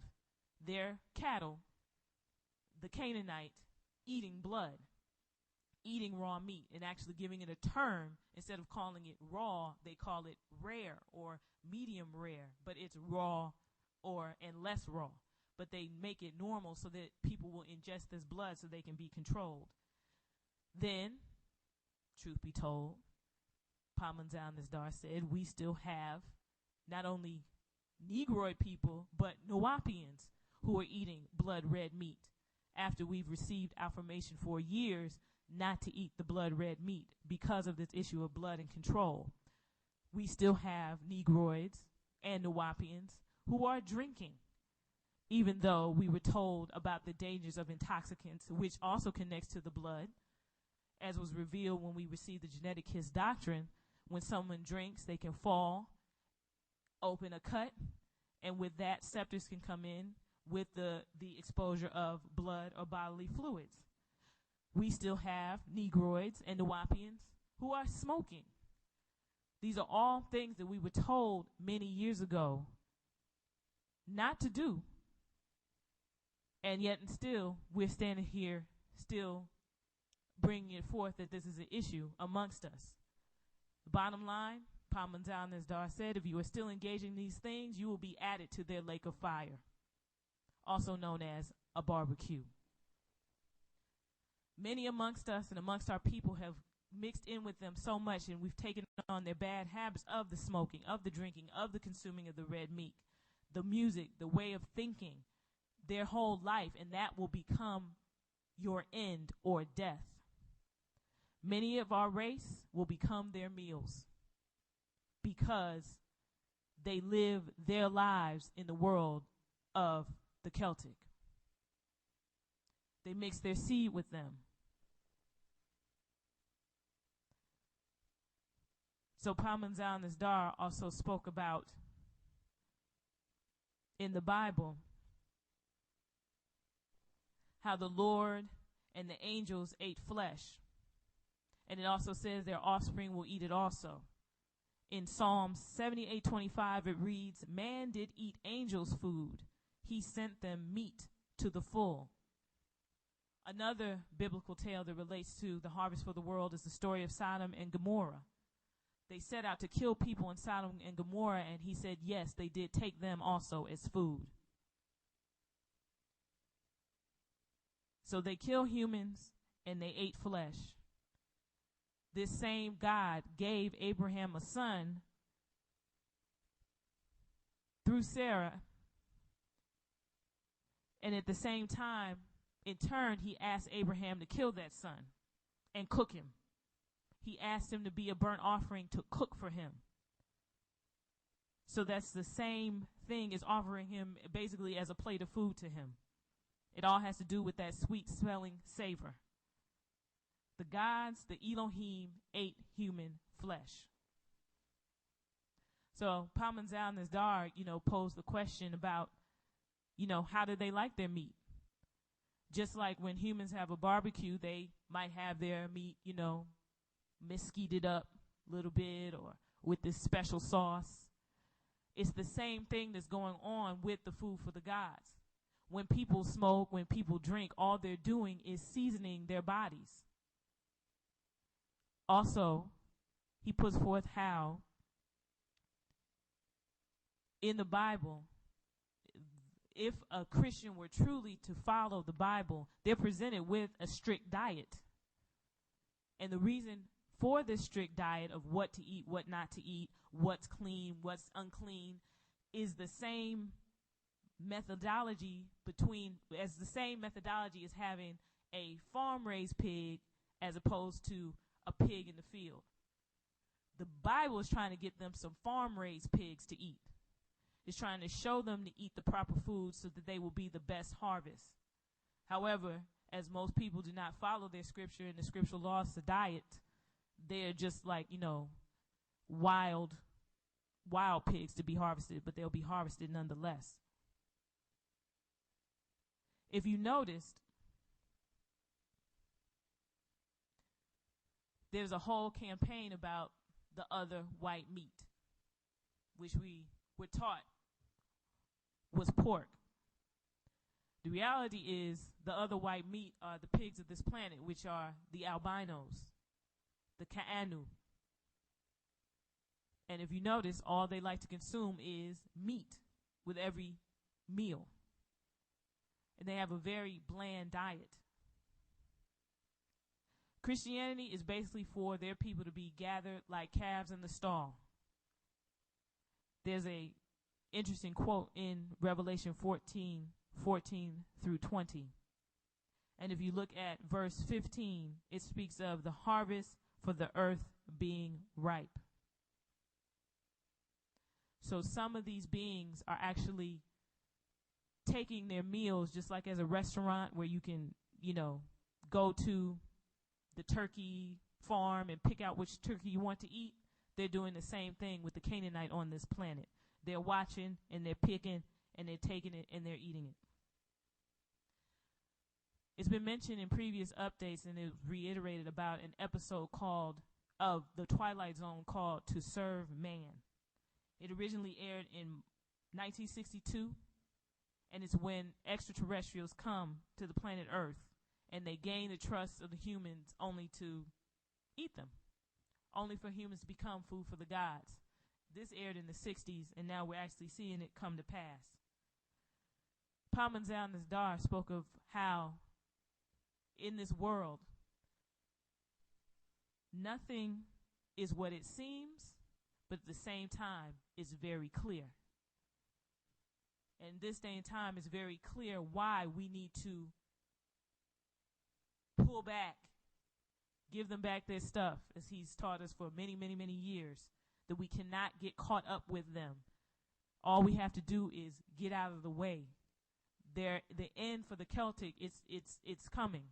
their cattle, the Canaanite, eating blood, eating raw meat, and actually giving it a term. Instead of calling it raw, they call it rare or medium rare, but it's raw and less raw. But they make it normal so that people will ingest this blood so they can be controlled. Then, truth be told, Pamanzal Nisdar said, we still have not only Negroid people, but Nuwaupians who are eating blood red meat after we've received affirmation for years not to eat the blood red meat because of this issue of blood and control. We still have Negroids and Nuwaupians who are drinking, even though we were told about the dangers of intoxicants, which also connects to the blood, as was revealed when we received the genetic kiss doctrine. When someone drinks, they can fall, open a cut, and with that, septors can come in with the exposure of blood or bodily fluids. We still have Negroids and Nuwaupians who are smoking. These are all things that we were told many years ago not to do. And yet and still, we're standing here still bringing it forth that this is an issue amongst us. The bottom line, Pamanzal Nisdar said, if you are still engaging these things, you will be added to their lake of fire, also known as a barbecue. Many amongst us and amongst our people have mixed in with them so much, and we've taken on their bad habits of the smoking, of the drinking, of the consuming of the red meat, the music, the way of thinking, their whole life, and that will become your end or death. Many of our race will become their meals because they live their lives in the world of the Celtic. They mix their seed with them. So Pamanzal Nisdar also spoke about in the Bible how the Lord and the angels ate flesh. And it also says their offspring will eat it also. In Psalm 78:25 it reads, man did eat angels' food. He sent them meat to the full. Another biblical tale that relates to the harvest for the world is the story of Sodom and Gomorrah. They set out to kill people in Sodom and Gomorrah, and he said, yes, they did take them also as food. So they kill humans and they ate flesh. This same God gave Abraham a son through Sarah. And at the same time, in turn, he asked Abraham to kill that son and cook him. He asked him to be a burnt offering to cook for him. So that's the same thing as offering him basically as a plate of food to him. It all has to do with that sweet-smelling savor. The gods, the Elohim, ate human flesh. So Pamanzal Nisdar, posed the question about, how do they like their meat? Just like when humans have a barbecue, they might have their meat, mesquited up a little bit or with this special sauce. It's the same thing that's going on with the food for the gods. When people smoke, when people drink, all they're doing is seasoning their bodies. Also, he puts forth how in the Bible, if a Christian were truly to follow the Bible, they're presented with a strict diet. And the reason for this strict diet of what to eat, what not to eat, what's clean, what's unclean, is the same methodology as having a farm-raised pig as opposed to a pig in the field. The Bible is trying to get them some farm-raised pigs to eat. It's trying to show them to eat the proper food so that they will be the best harvest. However, as most people do not follow their scripture and the scriptural laws to diet, they're just like, wild pigs to be harvested, but they'll be harvested nonetheless. If you noticed, there's a whole campaign about the other white meat, which we were taught was pork. The reality is the other white meat are the pigs of this planet, which are the albinos, the Kaanu. And if you notice, all they like to consume is meat with every meal. And they have a very bland diet. Christianity is basically for their people to be gathered like calves in the stall. There's a interesting quote in Revelation 14 through 20. And if you look at verse 15, it speaks of the harvest for the earth being ripe. So some of these beings are actually taking their meals just like as a restaurant where you can, go to the turkey farm and pick out which turkey you want to eat. They're doing the same thing with the Canaanite on this planet. They're watching and they're picking and they're taking it and they're eating it. It's been mentioned in previous updates and it was reiterated about an episode of the Twilight Zone called To Serve Man. It originally aired in 1962, and it's when extraterrestrials come to the planet Earth and they gain the trust of the humans only to eat them, only for humans to become food for the gods. This aired in the 60s, and now we're actually seeing it come to pass. Pamanzal Nisdar spoke of how in this world, nothing is what it seems, but at the same time, it's very clear. And this day and time, it's very clear why we need to pull back, give them back their stuff, as he's taught us for many, many, many years, that we cannot get caught up with them. All we have to do is get out of the way. The end for the Celtic, it's coming.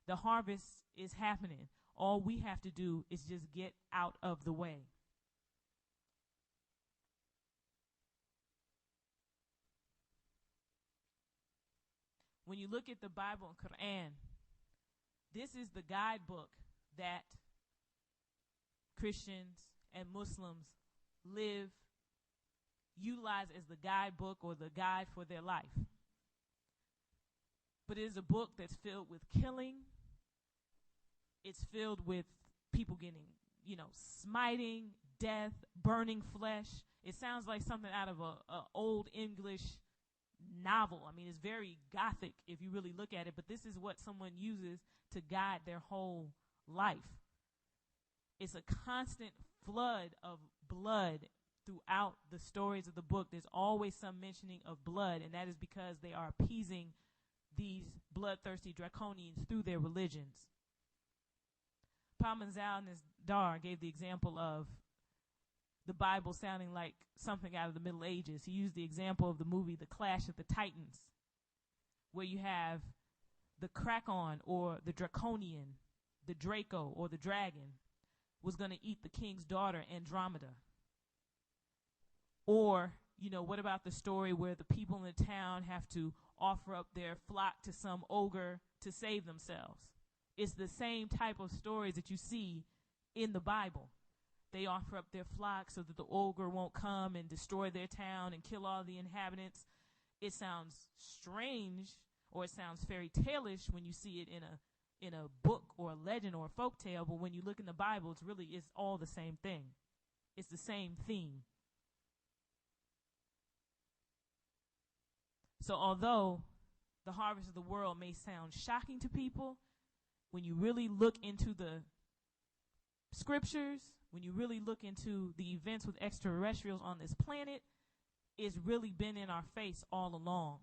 The harvest is happening. All we have to do is just get out of the way. When you look at the Bible and Quran, this is the guidebook that Christians and Muslims utilize as the guidebook or the guide for their life. But it is a book that's filled with killing. It's filled with people getting, smiting, death, burning flesh. It sounds like something out of a old English novel. I mean, it's very gothic if you really look at it, but this is what someone uses to guide their whole life. It's a constant flood of blood throughout the stories of the book. There's always some mentioning of blood, and that is because they are appeasing these bloodthirsty draconians through their religions. Pamanzal Nisdar gave the example of the Bible sounding like something out of the Middle Ages. He used the example of the movie The Clash of the Titans, where you have the Krakon or the Draconian, the Draco or the dragon, was going to eat the king's daughter, Andromeda. Or, what about the story where the people in the town have to offer up their flock to some ogre to save themselves? It's the same type of stories that you see in the Bible. They offer up their flock so that the ogre won't come and destroy their town and kill all the inhabitants. It sounds strange, or it sounds fairy tale-ish when you see it in a book or a legend or a folk tale, but when you look in the Bible, it's all the same thing. It's the same theme. So although the harvest of the world may sound shocking to people, when you really look into the scriptures, when you really look into the events with extraterrestrials on this planet, it's really been in our face all along.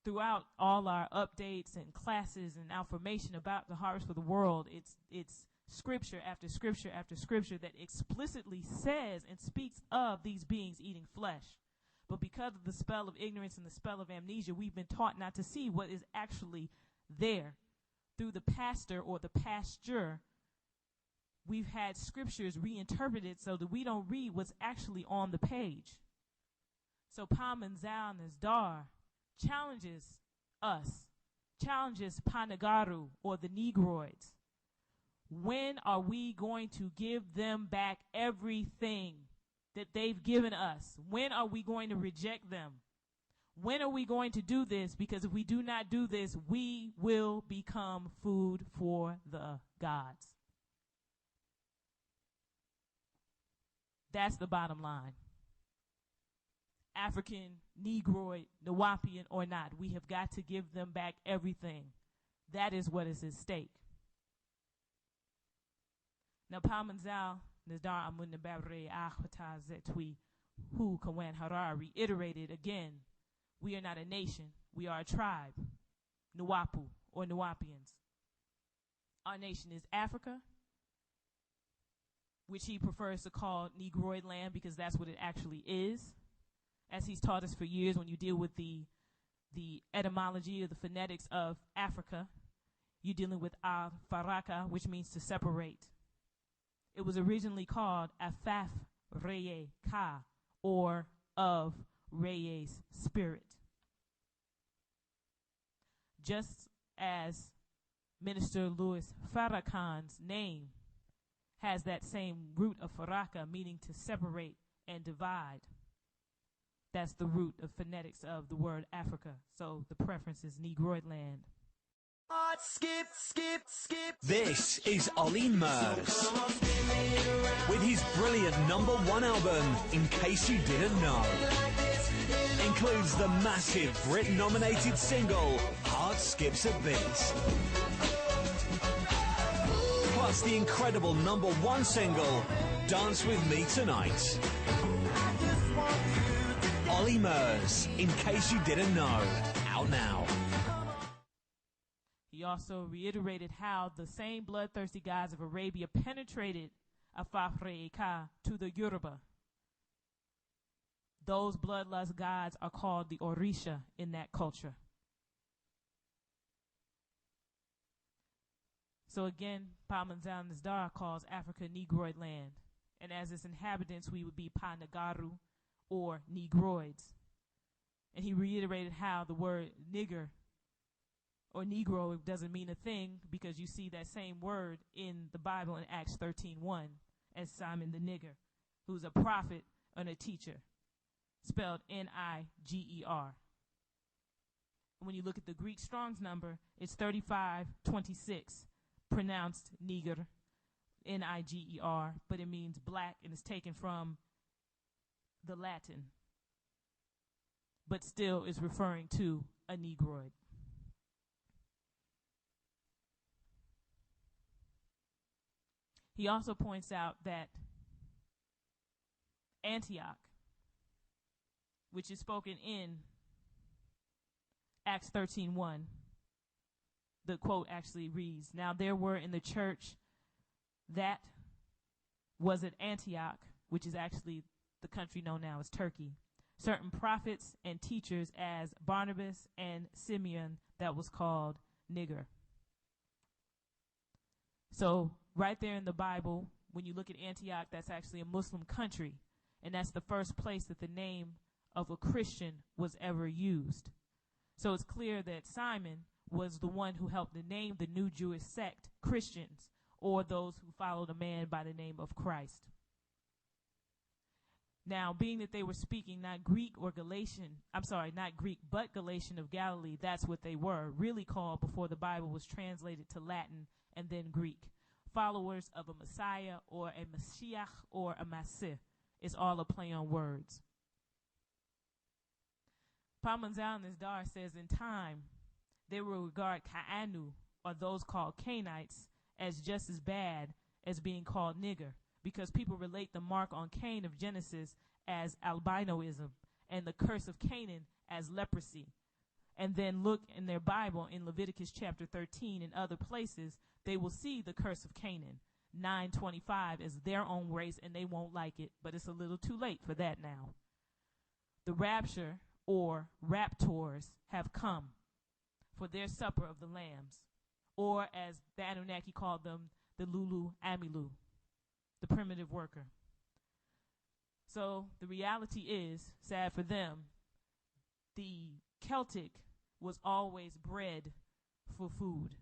Throughout all our updates and classes and Outformation about the harvest for the world, it's scripture after scripture after scripture that explicitly says and speaks of these beings eating flesh. But because of the spell of ignorance and the spell of amnesia, we've been taught not to see what is actually there. Through the pastor or the pasture, we've had scriptures reinterpreted so that we don't read what's actually on the page. So Pamanzal Nazdar challenges us, challenges Panagaru or the Negroids. When are we going to give them back everything that they've given us? When are we going to reject them? When are we going to do this? Because if we do not do this, we will become food for the gods. That's the bottom line. African, Negroid, Nuwaupian or not, we have got to give them back everything. That is what is at stake. Now, Pamanzal Nazdar Amunna Babre Ahwata Zetwi Hu Kawan Harar reiterated again, we are not a nation, we are a tribe, Nuwaupu or Nuwaupians. Our nation is Africa, which he prefers to call Negroid land because that's what it actually is. As he's taught us for years, when you deal with the etymology or the phonetics of Africa, you're dealing with al-faraka, which means to separate. It was originally called Afaf Reye Ka, or of Reye's spirit. Just as Minister Louis Farrakhan's name has that same root of faraka, meaning to separate and divide. That's the root of phonetics of the word Africa. So the preference is Negroid land. Skip. This is Ollie Murs with his brilliant #1 album, In Case You Didn't Know. Includes the massive Brit-nominated single, Heart Skips a Beat. Plus the incredible #1 single, Dance With Me Tonight. Ollie Murs, In Case You Didn't Know, out now. He also reiterated how the same bloodthirsty gods of Arabia penetrated Afaf-Re'eka to the Yoruba. Those bloodlust gods are called the Orisha in that culture. So again, Pamanzal Nazdar calls Africa Negroid land. And as its inhabitants, we would be Panagaru or Negroids. And he reiterated how the word nigger or Negro doesn't mean a thing, because you see that same word in the Bible in Acts 13:1 as Simon the nigger, who's a prophet and a teacher, spelled Niger. And when you look at the Greek Strong's number, it's 3526, pronounced Niger, Niger, but it means black and is taken from the Latin, but still is referring to a Negroid. He also points out that Antioch, which is spoken in Acts 13:1, the quote actually reads, "Now there were in the church that was at Antioch," which is actually the country known now as Turkey, "certain prophets and teachers as Barnabas and Simeon, that was called Niger." So right there in the Bible, when you look at Antioch, that's actually a Muslim country, and that's the first place that the name of a Christian was ever used. So it's clear that Simon was the one who helped to name the new Jewish sect Christians, or those who followed a man by the name of Christ. Now, being that they were speaking not Greek but Galatian of Galilee, that's what they were, really called before the Bible was translated to Latin and then Greek. Followers of a Messiah or a Mashiach or a Masih. It's all a play on words. Pamanzal Nisdar says in time, they will regard Ka'anu, or those called Cainites, as just as bad as being called nigger, because people relate the mark on Cain of Genesis as albinoism and the curse of Canaan as leprosy. And then look in their Bible in Leviticus chapter 13 and other places, they will see the curse of Canaan, 9:25, as their own race, and they won't like it, but it's a little too late for that now. The rapture, or raptors, have come for their supper of the lambs, or as the Anunnaki called them, the Lulu Amilu, the primitive worker. So the reality is, sad for them, the Celtic was always bred for food,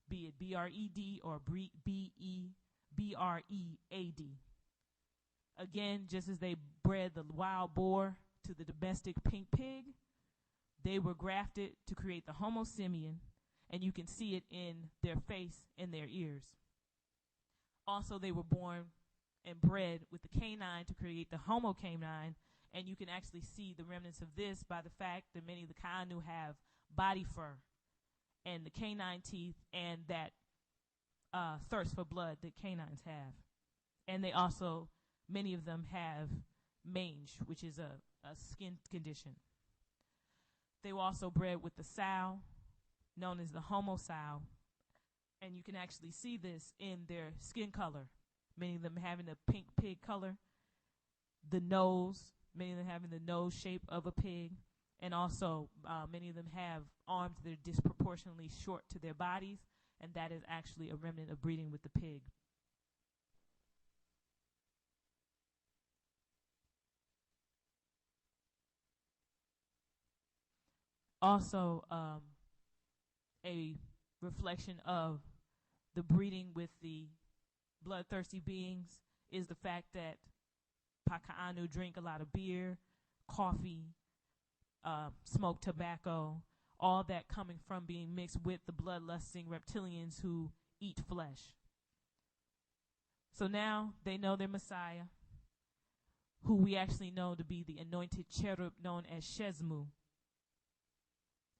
be it B-R-E-D or B-E-B-R-E-A-D. Again, just as they bred the wild boar to the domestic pink pig, they were grafted to create the Homo simian, and you can see it in their face and their ears. Also, they were born and bred with the canine to create the Homo canine, and you can actually see the remnants of this by the fact that many of the Kaanu have body fur and the canine teeth and that thirst for blood that canines have. And they also, many of them have mange, which is a skin condition. They were also bred with the sow, known as the Homo sow, and you can actually see this in their skin color, many of them having a pink pig color, the nose, many of them having the nose shape of a pig, and also many of them have arms that are disproportionately short to their bodies, and that is actually a remnant of breeding with the pig. Also, a reflection of the breeding with the bloodthirsty beings is the fact that Paka'anu drink a lot of beer, coffee, smoke tobacco, all that coming from being mixed with the bloodlusting reptilians who eat flesh. So now they know their Messiah, who we actually know to be the anointed cherub known as Shezmu,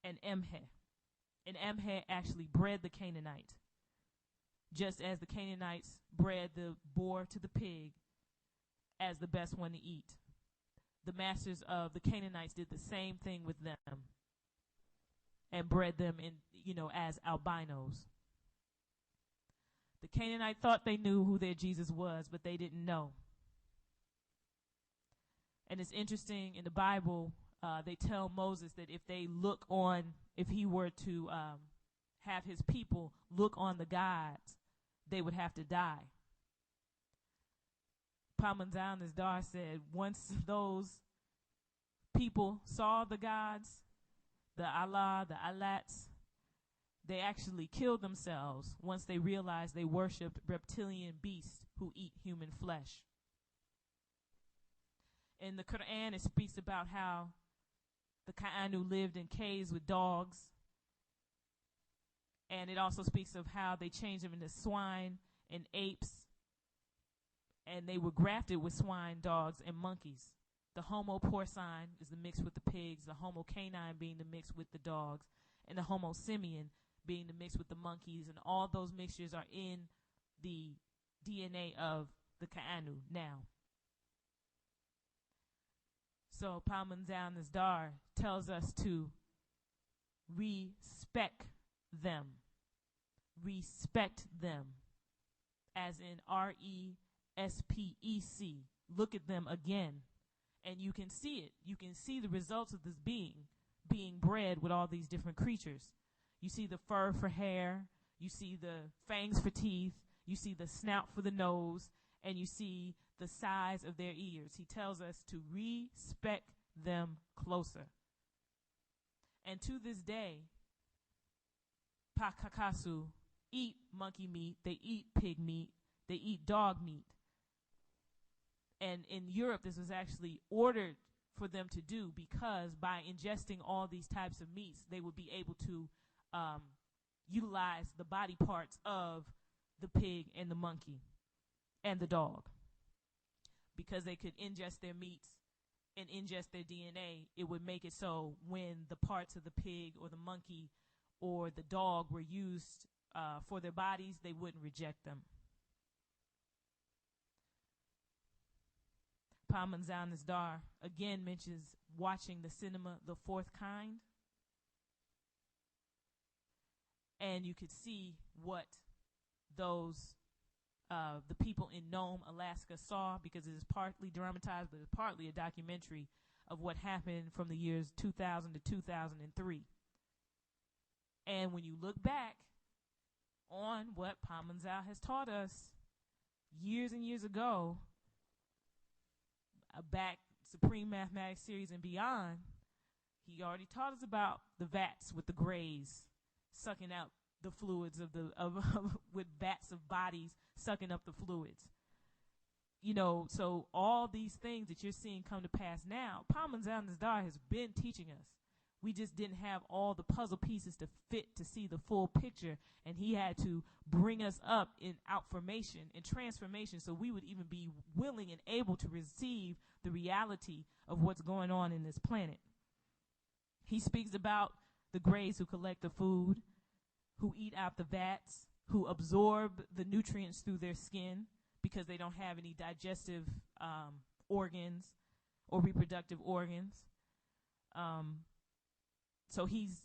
and Emhe. And Emhe actually bred the Canaanite, just as the Canaanites bred the boar to the pig as the best one to eat. The masters of the Canaanites did the same thing with them and bred them in, as albinos. The Canaanite thought they knew who their Jesus was, but they didn't know. And it's interesting, in the Bible, they tell Moses that if he were to have his people look on the gods, they would have to die. Pamanzal Nisdar said once those people saw the gods, the Allah, the Allats, they actually killed themselves once they realized they worshipped reptilian beasts who eat human flesh. In the Quran, it speaks about how the Ka'anu lived in caves with dogs, and it also speaks of how they changed them into swine and apes, and they were grafted with swine, dogs, and monkeys. The Homo porcine is the mix with the pigs, the Homo canine being the mix with the dogs, and the Homo simian being the mix with the monkeys, and all those mixtures are in the DNA of the Ka'anu now. So Pamanzal Nisdar tells us to respect them. Respect them, as in R-E-S-P-E-C. Look at them again, and you can see it. You can see the results of this being bred with all these different creatures. You see the fur for hair, you see the fangs for teeth, you see the snout for the nose, and you see the size of their ears. He tells us to respect them closer. And to this day, Pakakasu eat monkey meat, they eat pig meat, they eat dog meat. And in Europe, this was actually ordered for them to do, because by ingesting all these types of meats, they would be able to utilize the body parts of the pig and the monkey and the dog, because they could ingest their meats and ingest their DNA, it would make it so when the parts of the pig or the monkey or the dog were used for their bodies, they wouldn't reject them. Pamanzan Nisdar again mentions watching the cinema The Fourth Kind. And you could see what those the people in Nome, Alaska saw, because it is partly dramatized, but it's partly a documentary of what happened from the years 2000 to 2003. And when you look back on what Pamanzal has taught us years and years ago, back Supreme Mathematics Series and beyond, he already taught us about the vats with the grays sucking out the fluids with vats of bodies sucking up the fluids. You know, so all these things that you're seeing come to pass now, Pamanzal Nisdar has been teaching us. We just didn't have all the puzzle pieces to fit to see the full picture, and he had to bring us up in outformation and transformation so we would even be willing and able to receive the reality of what's going on in this planet. He speaks about the grays who collect the food, who eat out the vats, who absorb the nutrients through their skin because they don't have any digestive organs or reproductive organs. So he's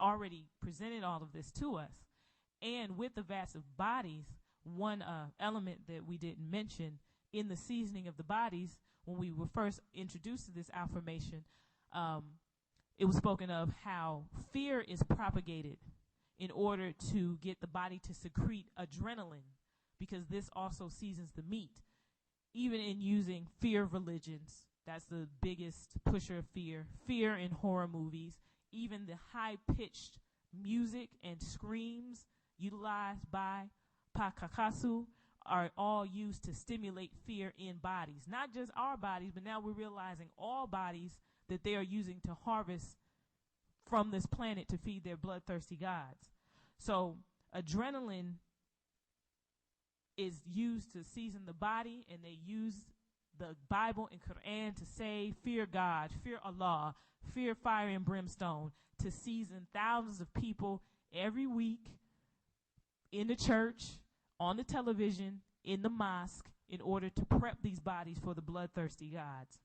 already presented all of this to us. And with the vats of bodies, one element that we didn't mention in the seasoning of the bodies, when we were first introduced to this affirmation, it was spoken of how fear is propagated in order to get the body to secrete adrenaline, because this also seasons the meat. Even in using fear religions, that's the biggest pusher of fear. Fear in horror movies, even the high-pitched music and screams utilized by Pakakasu are all used to stimulate fear in bodies. Not just our bodies, but now we're realizing all bodies that they are using to harvest from this planet to feed their bloodthirsty gods. So adrenaline is used to season the body, and they use the Bible and Quran to say, fear God, fear Allah, fear fire and brimstone, to season thousands of people every week in the church, on the television, in the mosque, in order to prep these bodies for the bloodthirsty gods.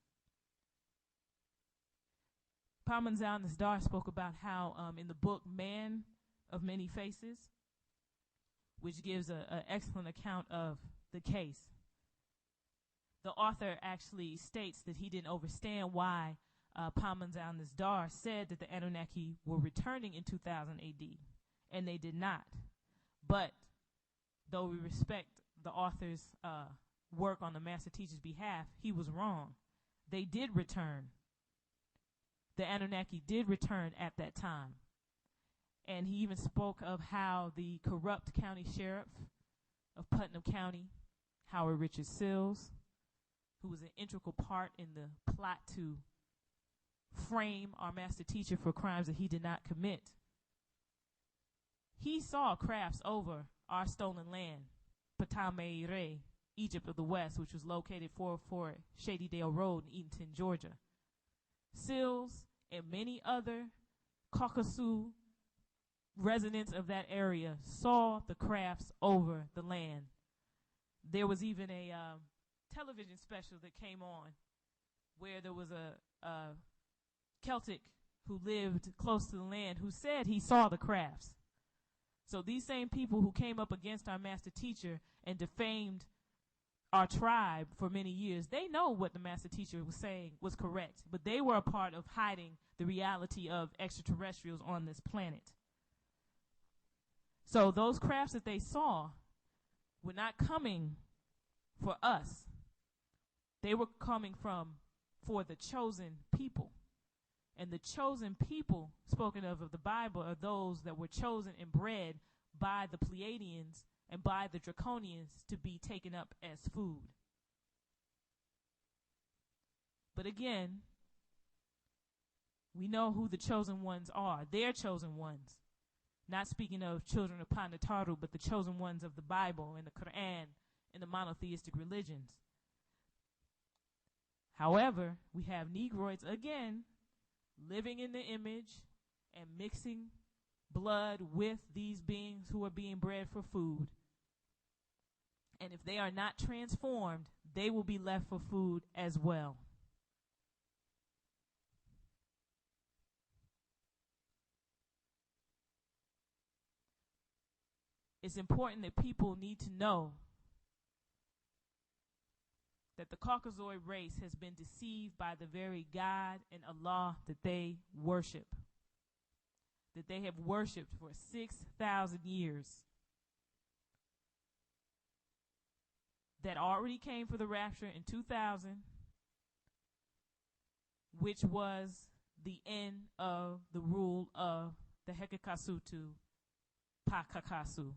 Pamanzal Nisdar spoke about how in the book Man of Many Faces, which gives an excellent account of the case, the author actually states that he didn't understand why Pamanzal Nisdar said that the Anunnaki were returning in 2000 AD, and they did not. But though we respect the author's work on the Master Teacher's behalf, he was wrong. They did return. The Anunnaki did return at that time. And he even spoke of how the corrupt county sheriff of Putnam County, Howard Richard Sills, who was an integral part in the plot to frame our Master Teacher for crimes that he did not commit, he saw crafts over our stolen land, Patameire, Egypt of the West, which was located 404 Shadydale Road in Eatonton, Georgia. Sills and many other Caucasus residents of that area saw the crafts over the land. There was even a television special that came on where there was a Celtic who lived close to the land who said he saw the crafts. So these same people who came up against our Master Teacher and defamed our tribe for many years, they know what the Master Teacher was saying was correct, but they were a part of hiding the reality of extraterrestrials on this planet. So those crafts that they saw were not coming for us. They were coming for the chosen people. And the chosen people spoken of the Bible are those that were chosen and bred by the Pleiadians and by the Draconians to be taken up as food. But again, we know who the chosen ones are. They're chosen ones. Not speaking of children of Panataru, but the chosen ones of the Bible and the Quran and the monotheistic religions. However, we have Negroids again living in the image and mixing blood with these beings who are being bred for food. And if they are not transformed, they will be left for food as well. It's important that people need to know that the Caucasoid race has been deceived by the very God and Allah that they worship, that they have worshipped for 6,000 years, that already came for the rapture in 2000, which was the end of the rule of the Hekakasutu Pakakasu.